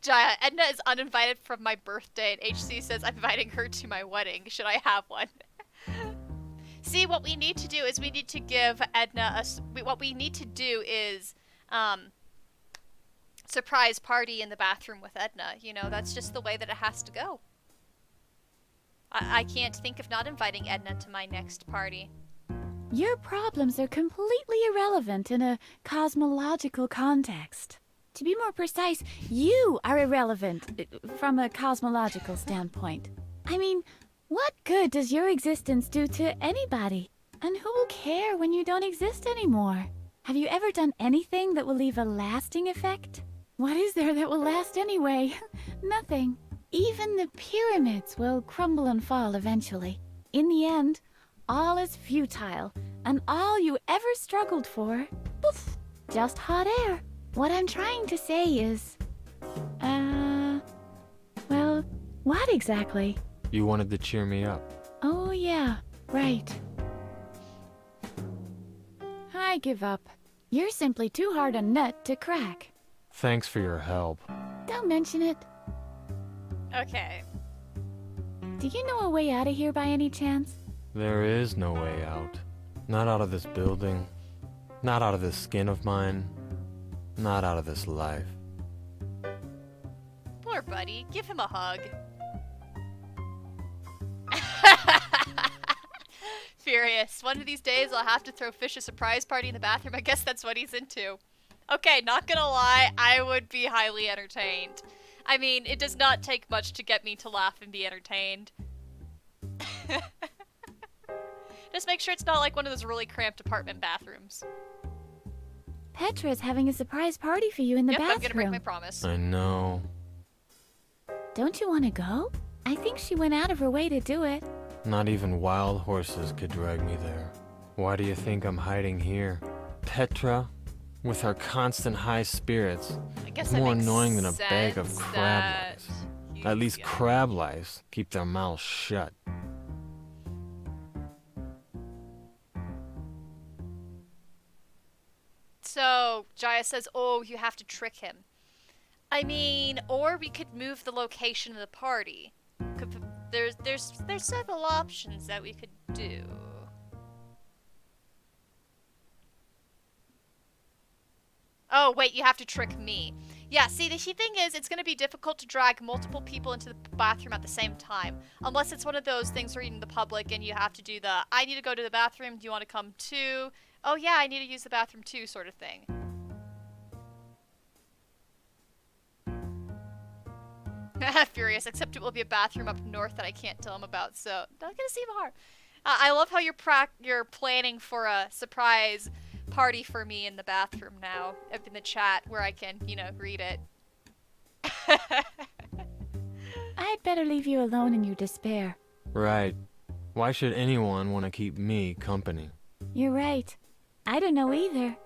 Jaya, Edna is uninvited from my birthday, and HC says I'm inviting her to my wedding. Should I have one? See, what we need to do is we need to give Edna what we need to do is, surprise party in the bathroom with Edna. You know, that's just the way that it has to go. I can't think of not inviting Edna to my next party. Your problems are completely irrelevant in a cosmological context. To be more precise, you are irrelevant from a cosmological standpoint. I mean, what good does your existence do to anybody? And who will care when you don't exist anymore? Have you ever done anything that will leave a lasting effect? What is there that will last anyway? Nothing. Even the pyramids will crumble and fall eventually. In the end, all is futile, and all you ever struggled for, poof, just hot air. What I'm trying to say is, well, what exactly? You wanted to cheer me up. Oh yeah, right. I give up. You're simply too hard a nut to crack. Thanks for your help. Don't mention it. Okay. Do you know a way out of here by any chance? There is no way out. Not out of this building. Not out of this skin of mine. Not out of this life. Poor buddy. Give him a hug. Furious. One of these days I'll have to throw Fish a surprise party in the bathroom. I guess that's what he's into. Okay, not gonna lie, I would be highly entertained. I mean, it does not take much to get me to laugh and be entertained. Just make sure it's not like one of those really cramped apartment bathrooms. Petra's having a surprise party for you in the Yep, bathroom. I'm gonna break my promise. I know. Don't you want to go? I think she went out of her way to do it. Not even wild horses could drag me there. Why do you think I'm hiding here? Petra? With her constant high spirits, I guess it's that more makes annoying than a bag of sense crab that lice. he's- At least yeah. crab lice keep their mouths shut. So Jaya says, "Oh, you have to trick him." I mean, or we could move the location of the party. There's several options that we could do. Oh, wait, you have to trick me. Yeah, see, the thing is, it's going to be difficult to drag multiple people into the bathroom at the same time. Unless it's one of those things where you're in the public and you have to do the, I need to go to the bathroom, do you want to come too? Oh yeah, I need to use the bathroom too, sort of thing. Furious, except it will be a bathroom up north that I can't tell him about, so not gonna seem hard. I love how you're planning for a surprise party for me in the bathroom now, up in the chat where I can, you know, read it. I'd better leave you alone in your despair. Right. Why should anyone want to keep me company? You're right. I don't know either.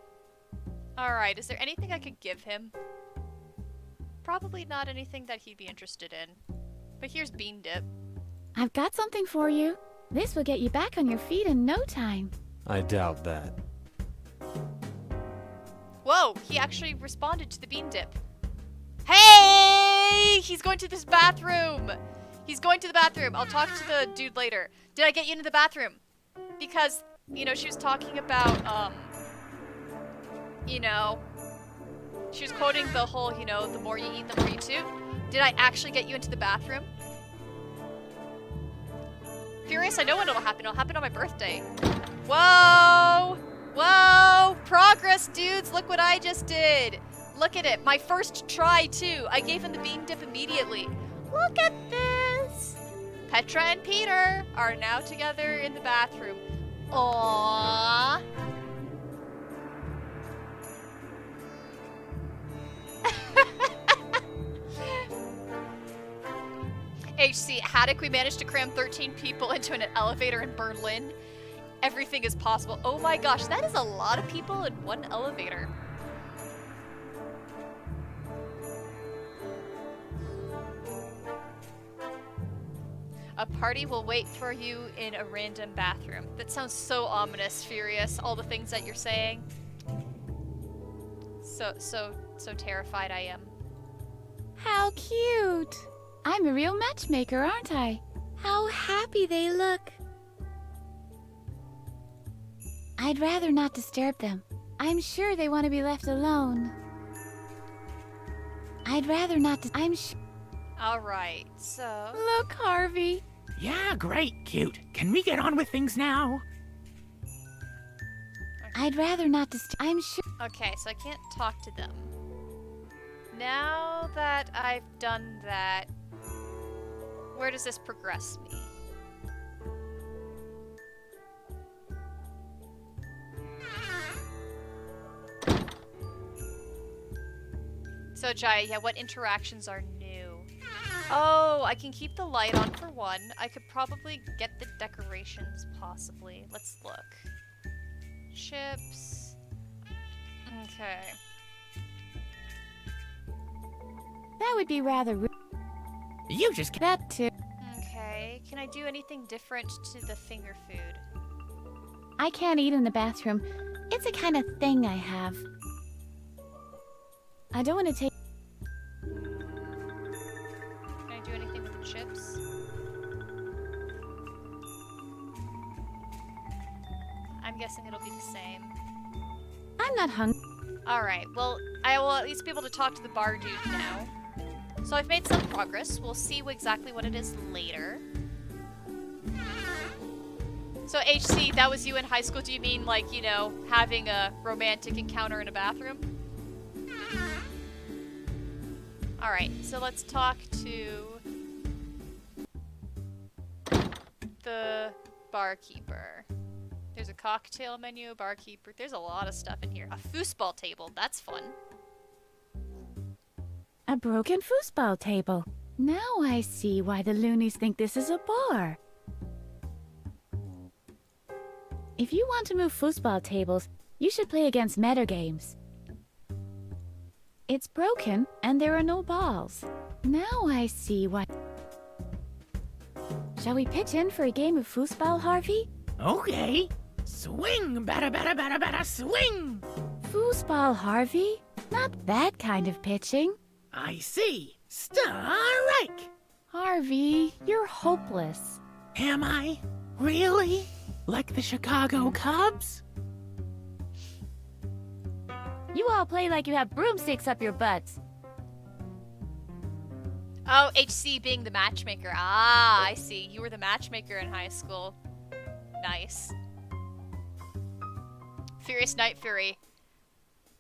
Alright, is there anything I could give him? Probably not anything that he'd be interested in. But here's Bean Dip. I've got something for you. This will get you back on your feet in no time. I doubt that. Whoa, he actually responded to the Bean Dip. Hey! He's going to this bathroom! He's going to the bathroom. I'll talk to the dude later. Did I get you into the bathroom? Because, you know, she was talking about, you know, she was quoting the whole, you know, the more you eat, the more you toot. Did I actually get you into the bathroom? Furious, I know when it'll happen. It'll happen on my birthday. Whoa! Whoa! Progress, dudes! Look what I just did! Look at it. My first try, too. I gave him the Bean Dip immediately. Look at this! Petra and Peter are now together in the bathroom. Aww. HC, Haddock, we managed to cram 13 people into an elevator in Berlin. Everything is possible. Oh my gosh, that is a lot of people in one elevator. A party will wait for you in a random bathroom. That sounds so ominous, Furious, all the things that you're saying. So terrified I am. How cute! I'm a real matchmaker, aren't I? How happy they look. I'd rather not disturb them. I'm sure they want to be left alone. I'd rather not I'm sure. Alright, so... Look, Harvey. Yeah, great, cute. Can we get on with things now? I'd rather not I'm sure. Okay, so I can't talk to them. Now that I've done that, where does this progress me? So Jaya, yeah, what interactions are new? Oh, I can keep the light on for one. I could probably get the decorations, possibly. Let's look. Chips. Okay. That would be rather rude. You just That too. Okay. Can I do anything different to the finger food? I can't eat in the bathroom. It's a kind of thing I have. I don't want to take. Can I do anything with the chips? I'm guessing it'll be the same. I'm not hungry. Alright, well, I will at least be able to talk to the bar dude now. So I've made some progress. We'll see exactly what it is later. So HC, that was you in high school. Do you mean like, you know, having a romantic encounter in a bathroom? Alright, so let's talk to the barkeeper. There's a cocktail menu, barkeeper. There's a lot of stuff in here. A foosball table. That's fun. A broken foosball table. Now I see why the loonies think this is a bar. If you want to move foosball tables, you should play against meta games. It's broken, and there are no balls. Now I see why. Shall we pitch in for a game of foosball, Harvey? Okay. Swing, bada bada bada bada, swing! Foosball, Harvey? Not that kind of pitching. I see. Strike! Harvey, you're hopeless. Am I? Really? Like the Chicago Cubs? You all play like you have broomsticks up your butts. Oh, HC being the matchmaker. Ah, I see. You were the matchmaker in high school. Nice. Furious Night Fury.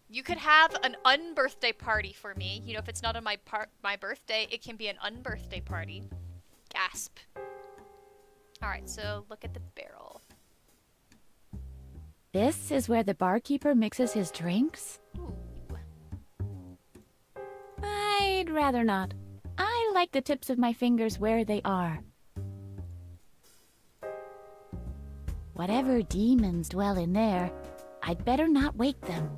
You could have an unbirthday party for me. You know, if it's not on my birthday, it can be an unbirthday party. Gasp. Alright, so look at the barrel. This is where the barkeeper mixes his drinks? Ooh. I'd rather not. I like the tips of my fingers where they are. Whatever demons dwell in there, I'd better not wake them.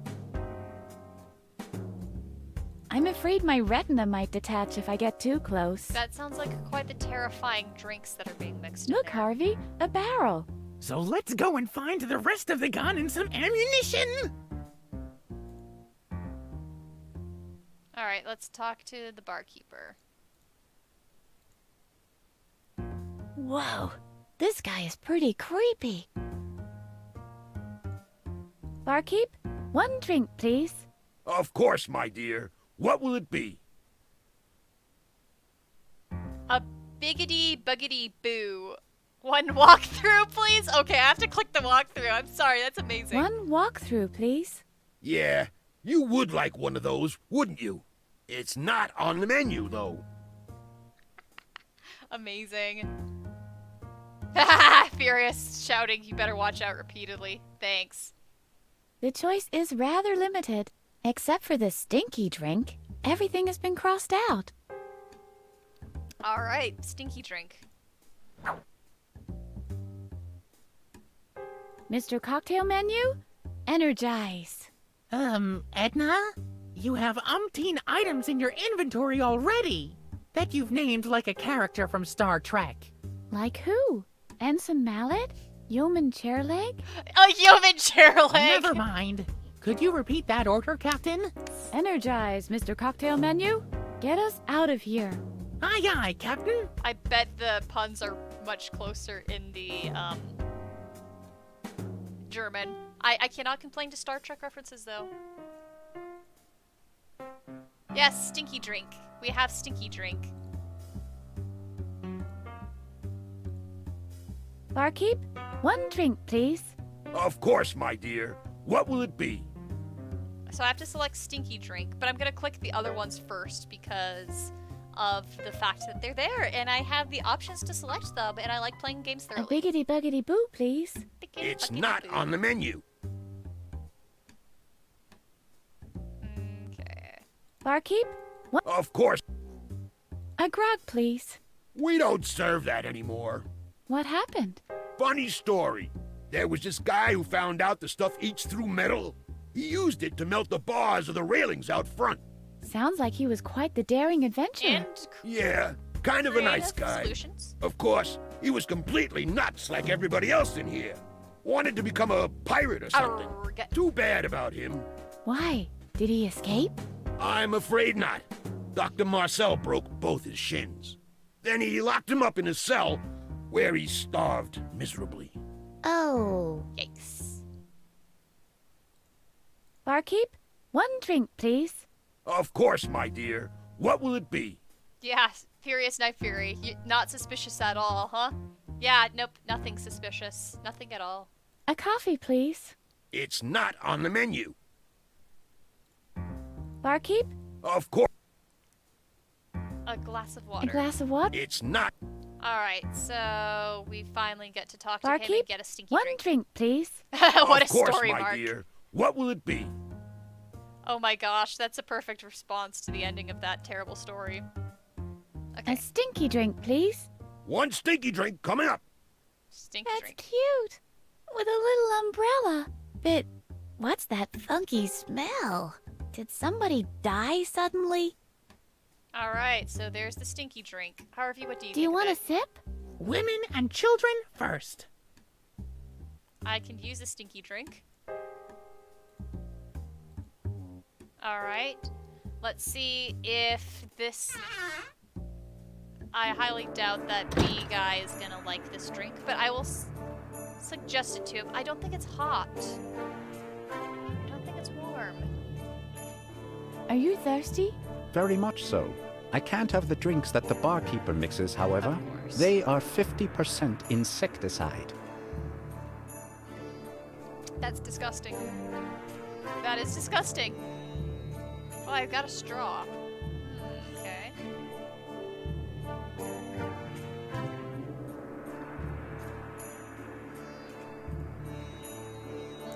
I'm afraid my retina might detach if I get too close. That sounds like quite the terrifying drinks that are being mixed Look, in there. Harvey, a barrel. So let's go and find the rest of the gun and some ammunition! Alright, let's talk to the barkeeper. Whoa, this guy is pretty creepy. Barkeep, one drink, please. Of course, my dear. What will it be? A biggity buggity boo. One walkthrough, please? Okay, I have to click the walkthrough. I'm sorry, that's amazing. One walkthrough, please. Yeah, you would like one of those, wouldn't you? It's not on the menu, though. Amazing. Furious shouting, you better watch out repeatedly. Thanks. The choice is rather limited. Except for the stinky drink, everything has been crossed out. Alright, stinky drink. Mr. Cocktail Menu, energize. Edna? You have umpteen items in your inventory already that you've named like a character from Star Trek. Like who? Ensign Mallet? Yeoman Chairleg? A human chair leg! Never mind. Could you repeat that order, Captain? Energize, Mr. Cocktail Menu. Get us out of here. Aye, aye, Captain. I bet the puns are much closer in the, German. I cannot complain to Star Trek references, though. Yes, stinky drink. We have stinky drink. Barkeep, one drink, please. Of course, my dear. What will it be? So I have to select stinky drink, but I'm gonna click the other ones first because of the fact that they're there, and I have the options to select them, and I like playing games A thoroughly. biggity buggity boo, please. It's not on the menu. Okay. Barkeep, Of course, a grog, please. we don't serve that anymore. What happened? Funny story. There was this guy who found out the stuff eats through metal. He used it to melt the bars of the railings out front. Sounds like he was quite the daring adventurer. And Yeah, kind of a nice creative guy. solutions. Of course, he was completely nuts like everybody else in here. Wanted to become a pirate or something. Arrgh. Too bad about him. Why? Did he escape? I'm afraid not. Dr. Marcel broke both his shins. Then he locked him up in a cell where he starved miserably. Oh. Yikes. Barkeep, one drink, please. Of course, my dear. What will it be? Yeah, Furious Night Fury. Not suspicious at all, huh? Yeah, nope, nothing suspicious. Nothing at all. A coffee, please. It's not on the menu. Barkeep, Of course, A glass of a water. glass of water. it's not. Alright, so we finally get to talk to him and Barkeep, get a stinky one drink. drink, please. What Of a course, story, my Mark. dear. What will it be? Oh my gosh, that's a perfect response to the ending of that terrible story. A Okay, stinky drink, please. One stinky drink coming up. stinky That's drink. cute. With a little umbrella. But what's that funky smell? Did somebody die suddenly? Alright, so there's the stinky drink. Harvey, what do you Do you think want a of it? sip? Women and children first. I can use a stinky drink. Alright. Let's see if this... I highly doubt that bee guy is gonna like this drink, but I will suggest it to him. I don't think it's hot. I don't think it's warm. Are you thirsty? Very much so. I can't have the drinks that the barkeeper mixes, however. Of course. They are 50% insecticide. That's disgusting. That is disgusting. Oh, I've got a straw. Okay.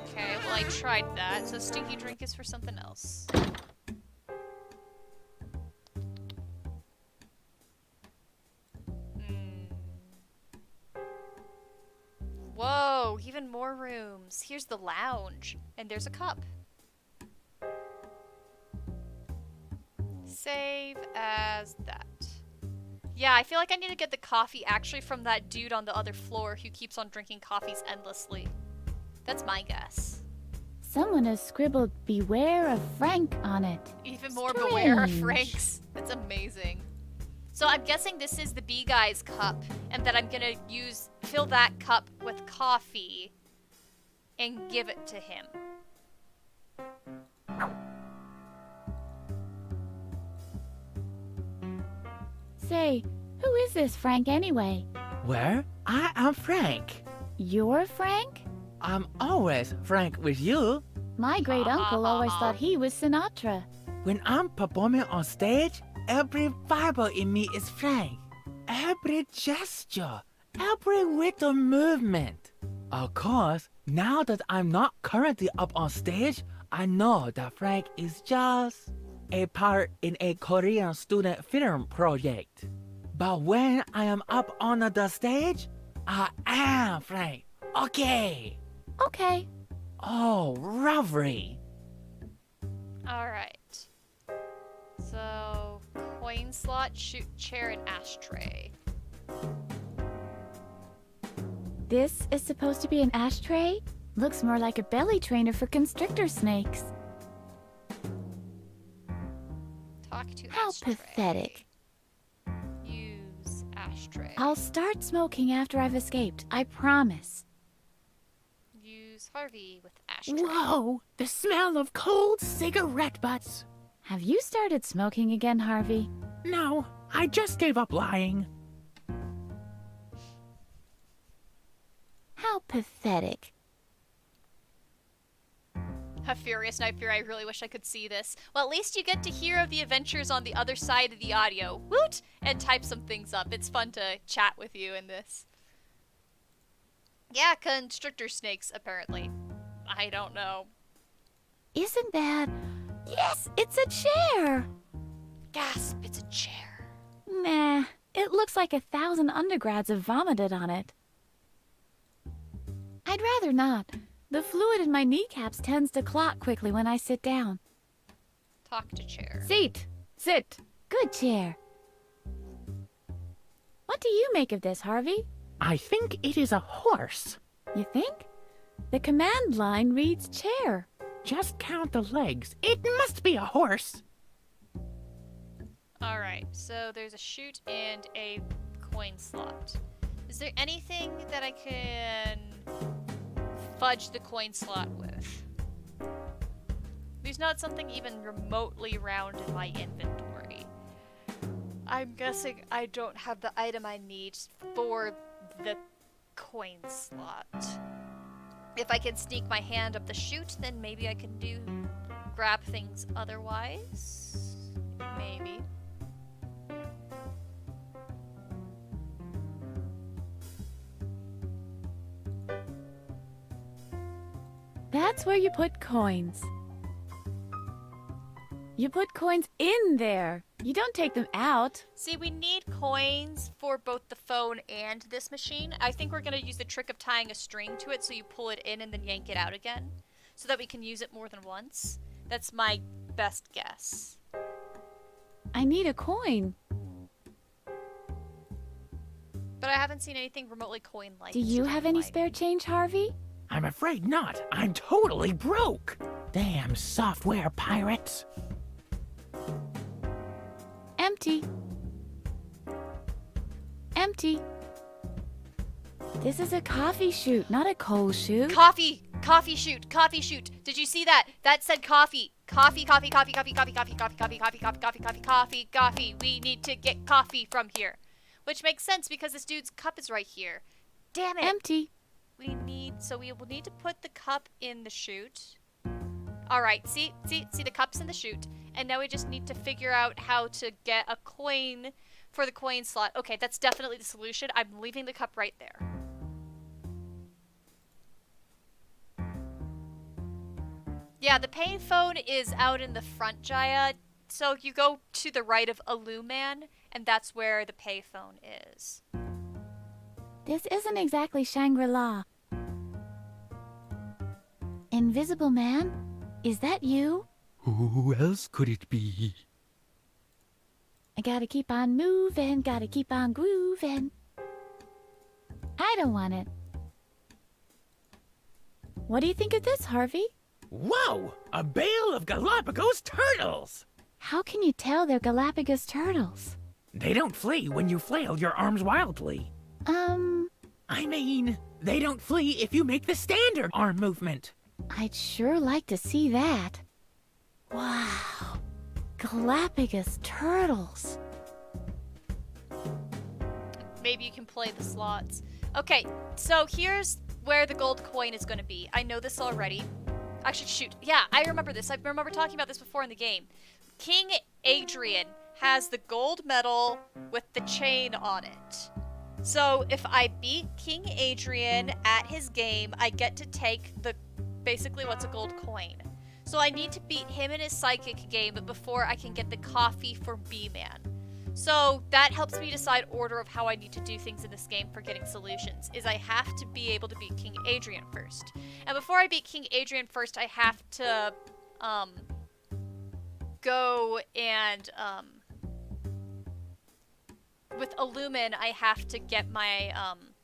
Okay, well I tried that, so stinky drink is for something else. Whoa, even more rooms. Here's the lounge, and there's a cup. Save as that. Yeah, I feel like I need to get the coffee actually from that dude on the other floor who keeps on drinking coffees endlessly. That's my guess. Someone has scribbled "Beware of Frank" on it. Even more beware of Strange. Franks. That's amazing. So I'm guessing this is the bee guy's cup, and that I'm gonna fill that cup with coffee and give it to him. Say, who is this Frank anyway? Well, I am Frank. You're Frank? I'm always Frank with you. My great uncle always thought he was Sinatra. When I'm performing on stage, every fiber in me is Frank. Every gesture, every little movement. Of course, now that I'm not currently up on stage, I know that Frank is just a part in a Korean student film project. But when I am up on the stage, I am Frank. Okay. Okay. Oh, lovely. Alright. So, coin slot, shoot chair, and ashtray. This is supposed to be an ashtray? Looks more like a belly trainer for constrictor snakes. Talk to How ashtray. pathetic. Use ashtray. I'll start smoking after I've escaped, I promise. Use Harvey with ashtray. Whoa, the smell of cold cigarette butts. Have you started smoking again, Harvey? No, I just gave up lying. How pathetic. A furious night fear. I really wish I could see this. Well, at least you get to hear of the adventures on the other side of the audio. Woot! And type some things up. It's fun to chat with you in this. Yeah, constrictor snakes, apparently. I don't know. Isn't that... Yes, it's a chair! Gasp, it's a chair. Nah, it looks like 1,000 undergrads have vomited on it. I'd rather not. The fluid in my kneecaps tends to clot quickly when I sit down. Talk to chair. Seat! Sit! Good chair. What do you make of this, Harvey? I think it is a horse. You think? The command line reads chair. Just count the legs. It must be a horse. Alright, so there's a chute and a coin slot. Is there anything that I can fudge the coin slot with? There's not something even remotely round in my inventory. I'm guessing I don't have the item I need for the coin slot. If I can sneak my hand up the chute, then maybe I can grab things otherwise. Maybe. That's where you put coins. You put coins in there. You don't take them out. See, we need coins for both the phone and this machine. I think we're going to use the trick of tying a string to it so you pull it in and then yank it out again, so that we can use it more than once. That's my best guess. I need a coin. But I haven't seen anything remotely coin-like. Do you have any spare change, Harvey? I'm afraid not. I'm totally broke. Damn software pirates. Empty. Empty. This is a coffee chute, not a coal chute. Coffee! Coffee shoot! Coffee shoot! Did you see that? That said coffee. Coffee, coffee, coffee, coffee, coffee, coffee, coffee, coffee, coffee, coffee, coffee, coffee, coffee, coffee. We need to get coffee from here. Which makes sense because this dude's cup is right here. Damn it! Empty. So we will need to put the cup in the chute. Alright, see the cup's in the chute. And now we just need to figure out how to get a coin for the coin slot. Okay, that's definitely the solution. I'm leaving the cup right there. Yeah, the payphone is out in the front, Jaya. So you go to the right of Illuman, and that's where the payphone is. This isn't exactly Shangri-La. Invisible Man? Is that you? Who else could it be? I gotta keep on moving, gotta keep on grooving. I don't want it. What do you think of this, Harvey? Whoa! A bale of Galapagos turtles! How can you tell they're Galapagos turtles? They don't flee when you flail your arms wildly. I mean, they don't flee if you make the standard arm movement. I'd sure like to see that. Wow. Galapagos turtles. Maybe you can play the slots. Okay, so here's where the gold coin is going to be. I know this already. Actually, shoot. Yeah, I remember this. I remember talking about this before in the game. King Adrian has the gold medal with the chain on it. So if I beat King Adrian at his game, I get to take the basically what's a gold coin. So I need to beat him in his psychic game before I can get the coffee for B-Man. So that helps me decide order of how I need to do things in this game for getting solutions, is I have to be able to beat King Adrian first. And before I beat King Adrian first, I have to go and with Illumin, I have to get my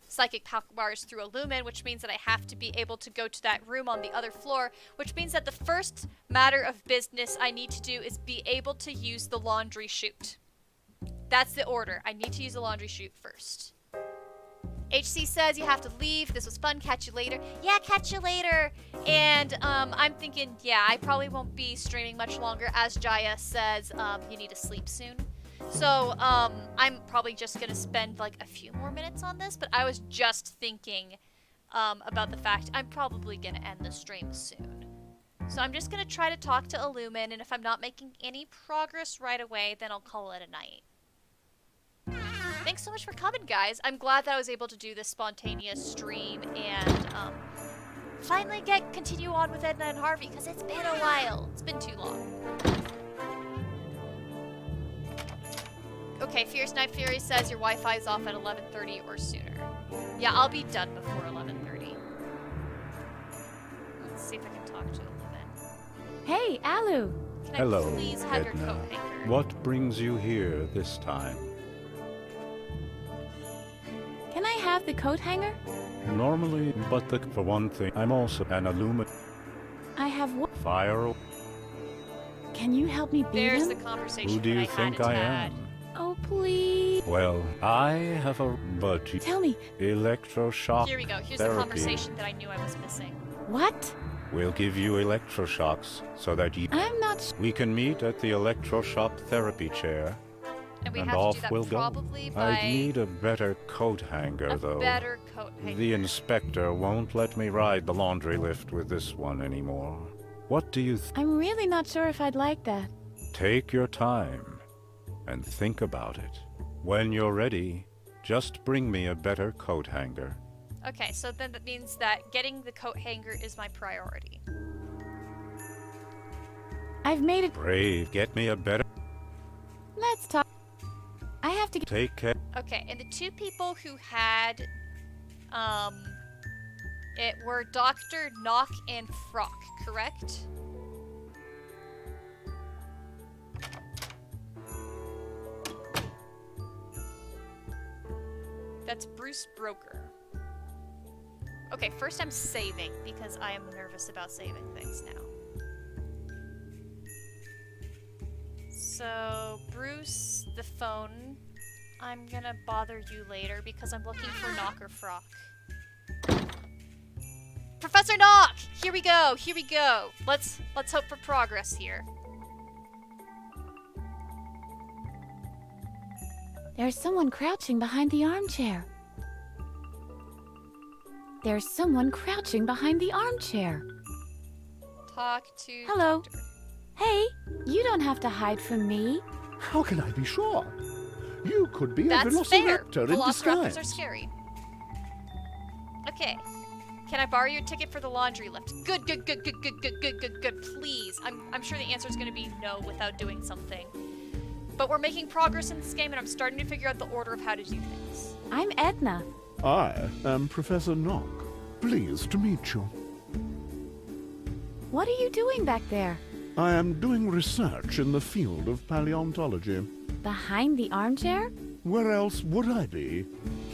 psychic powers through Illumin, which means that I have to be able to go to that room on the other floor, which means that the first matter of business I need to do is be able to use the laundry chute. That's the order. I need to use the laundry chute first. HC says you have to leave. This was fun. Catch you later. Yeah, catch you later. And I'm thinking, yeah, I probably won't be streaming much longer. As Jaya says, you need to sleep soon. So I'm probably just going to spend like a few more minutes on this. But I was just thinking about the fact I'm probably going to end the stream soon. So I'm just going to try to talk to Illumin. And if I'm not making any progress right away, then I'll call it a night. Thanks so much for coming, guys. I'm glad that I was able to do this spontaneous stream and finally continue on with Edna and Harvey, because it's been a while. It's been too long. Okay, Fierce Night Fury says your Wi-Fi is off at 11:30 or sooner. Yeah, I'll be done before 11:30. Let's see if I can talk to Illumin. Hey, Alu. Can I Hello, please have your Edna. coat hanger? What brings you here this time? Can I have the coat hanger? Normally, but for one thing, I'm also an illumin I have what? fire. Can you help me beat There's him? the conversation Who do you that I think hadn't I had. am? Oh, please. Well, I have a but Tell me, electroshock Here we go. Here's therapy. the conversation that I knew I was missing. what? We'll give you electroshocks so that you. I'm not We can meet at the electroshock therapy chair, And we and have to off do that we'll go. probably by I need a better coat hanger, a though. better coat hanger. The inspector won't let me ride the laundry lift with this one anymore. What do you I'm really not sure if I'd like that. Take your time and think about it. When you're ready, just bring me a better coat hanger. Okay, so then that means that getting the coat hanger is my priority. I've made it. Brave, get me a better. Let's talk. I have to get. Take care. Okay, and the two people who had, it were Dr. Knock and Frock, correct? That's Bruce Broker. Okay, first I'm saving because I am nervous about saving things now. So, Bruce, the phone. I'm gonna bother you later because I'm looking for Knocker Frock. Professor Knock! Here we go, here we go. Let's hope for progress here. There's someone crouching behind the armchair. There's someone crouching behind the armchair. Talk to Hello. Doctor. Hey, you don't have to hide from me. How can I be sure? You could be That's a fair. velociraptor in Velociraptors disguise. are scary. Okay. Can I borrow your ticket for the laundry lift? Good, good, good, good, good, good, good, good, good. Please. I'm sure the answer is going to be no without doing something. But we're making progress in this game, and I'm starting to figure out the order of how to do things. I'm Edna. I am Professor Knock. Pleased to meet you. What are you doing back there? I am doing research in the field of paleontology. Behind the armchair? Where else would I be?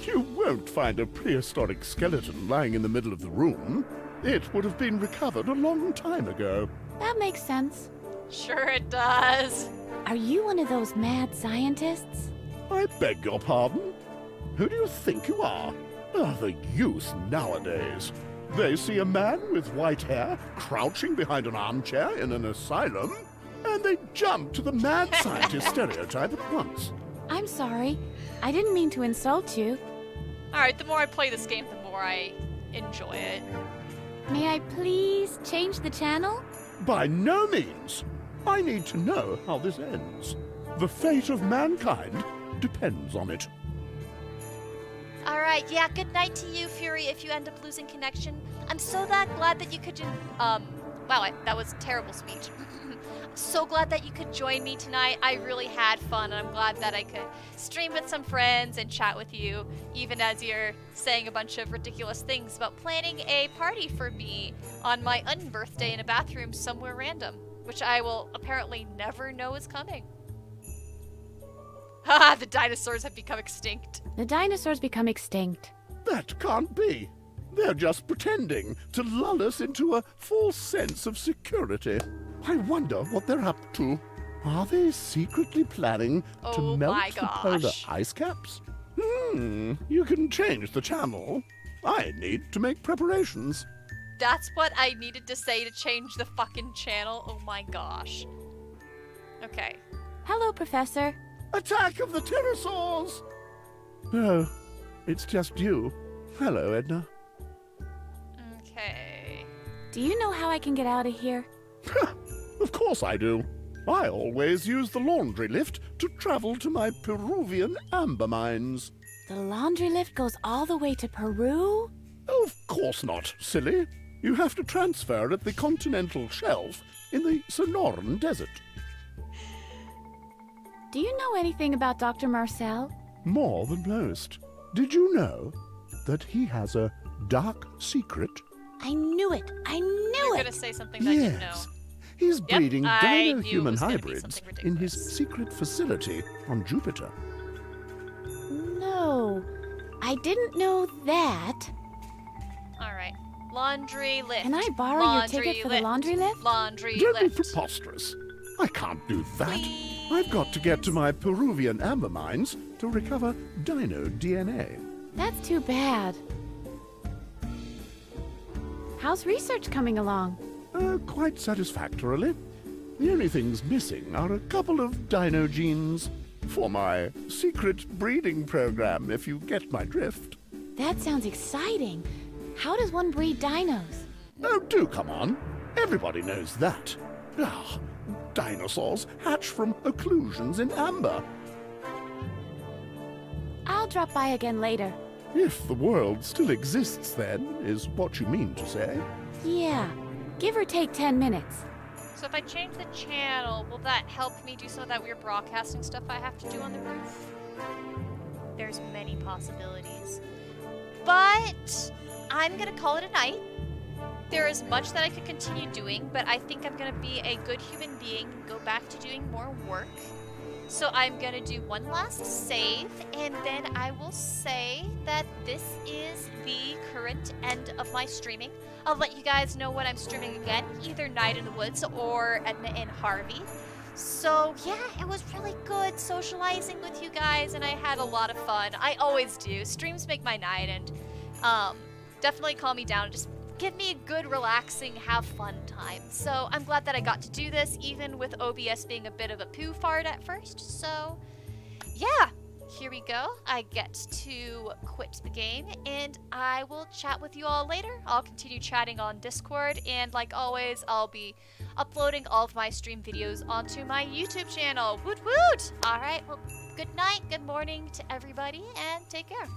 You won't find a prehistoric skeleton lying in the middle of the room. It would have been recovered a long time ago. That makes sense. Sure it does. Are you one of those mad scientists? I beg your pardon? Who do you think you are? Ah, the youth nowadays. They see a man with white hair crouching behind an armchair in an asylum, and they jump to the mad scientist stereotype at once. I'm sorry. I didn't mean to insult you. Alright, the more I play this game, the more I enjoy it. May I please change the channel? By no means. I need to know how this ends. The fate of mankind depends on it. Alright, yeah, good night to you, Fury, if you end up losing connection. I'm so glad that you could wow, that was a terrible speech. So glad that you could join me tonight. I really had fun, and I'm glad that I could stream with some friends and chat with you, even as you're saying a bunch of ridiculous things about planning a party for me on my unbirthday in a bathroom somewhere random, which I will apparently never know is coming. Haha, the dinosaurs have become extinct. The dinosaurs become extinct. That can't be. They're just pretending to lull us into a false sense of security. I wonder what they're up to. Are they secretly planning to Oh melt my the polar gosh. ice caps? You can change the channel. I need to make preparations. That's what I needed to say to change the fucking channel. Oh my gosh. Okay. Hello, Professor. Attack of the pterosaurs! No, it's just you. Hello, Edna. Okay. Do you know how I can get out of here? Of course I do. I always use the laundry lift to travel to my Peruvian amber mines. The laundry lift goes all the way to Peru? Of course not, silly. You have to transfer at the continental shelf in the Sonoran Desert. Do you know anything about Dr. Marcel? More than most. Did you know that he has a dark secret? I knew it. I knew You're it. gonna say something that you know. Yes. He's breeding I knew it dino-human was gonna be hybrids something in his ridiculous. secret facility on Jupiter. No, I didn't know that. Alright. Laundry lift. Can I borrow your ticket for the laundry lift? Laundry Don't be lift. preposterous. I can't do that. Please. I've got to get to my Peruvian amber mines to recover dino DNA. That's too bad. How's research coming along? Quite satisfactorily. The only things missing are a couple of dino genes for my secret breeding program, if you get my drift. That sounds exciting. How does one breed dinos? Oh, do come on. Everybody knows that. Ah, dinosaurs hatch from occlusions in amber. I'll drop by again later. If the world still exists, then, is what you mean to say. Yeah, give or take 10 minutes. So if I change the channel, will that help me do some of that weird broadcasting stuff I have to do on the roof? There's many possibilities. But I'm gonna call it a night. There is much that I could continue doing, but I think I'm gonna be a good human being and go back to doing more work. So I'm gonna do one last save, and then I will say that this is the current end of my streaming. I'll let you guys know when I'm streaming again, either Night in the Woods or Edna and Harvey. So yeah, it was really good socializing with you guys, and I had a lot of fun. I always do. Streams make my night, and definitely calm me down. Just give me a good, relaxing, have fun time. So I'm glad that I got to do this, even with OBS being a bit of a poo fart at first. So yeah, here we go. I get to quit the game, and I will chat with you all later. I'll continue chatting on Discord, and like always, I'll be uploading all of my stream videos onto my YouTube channel. Woot woot! Alright, well, good night, good morning to everybody, and take care.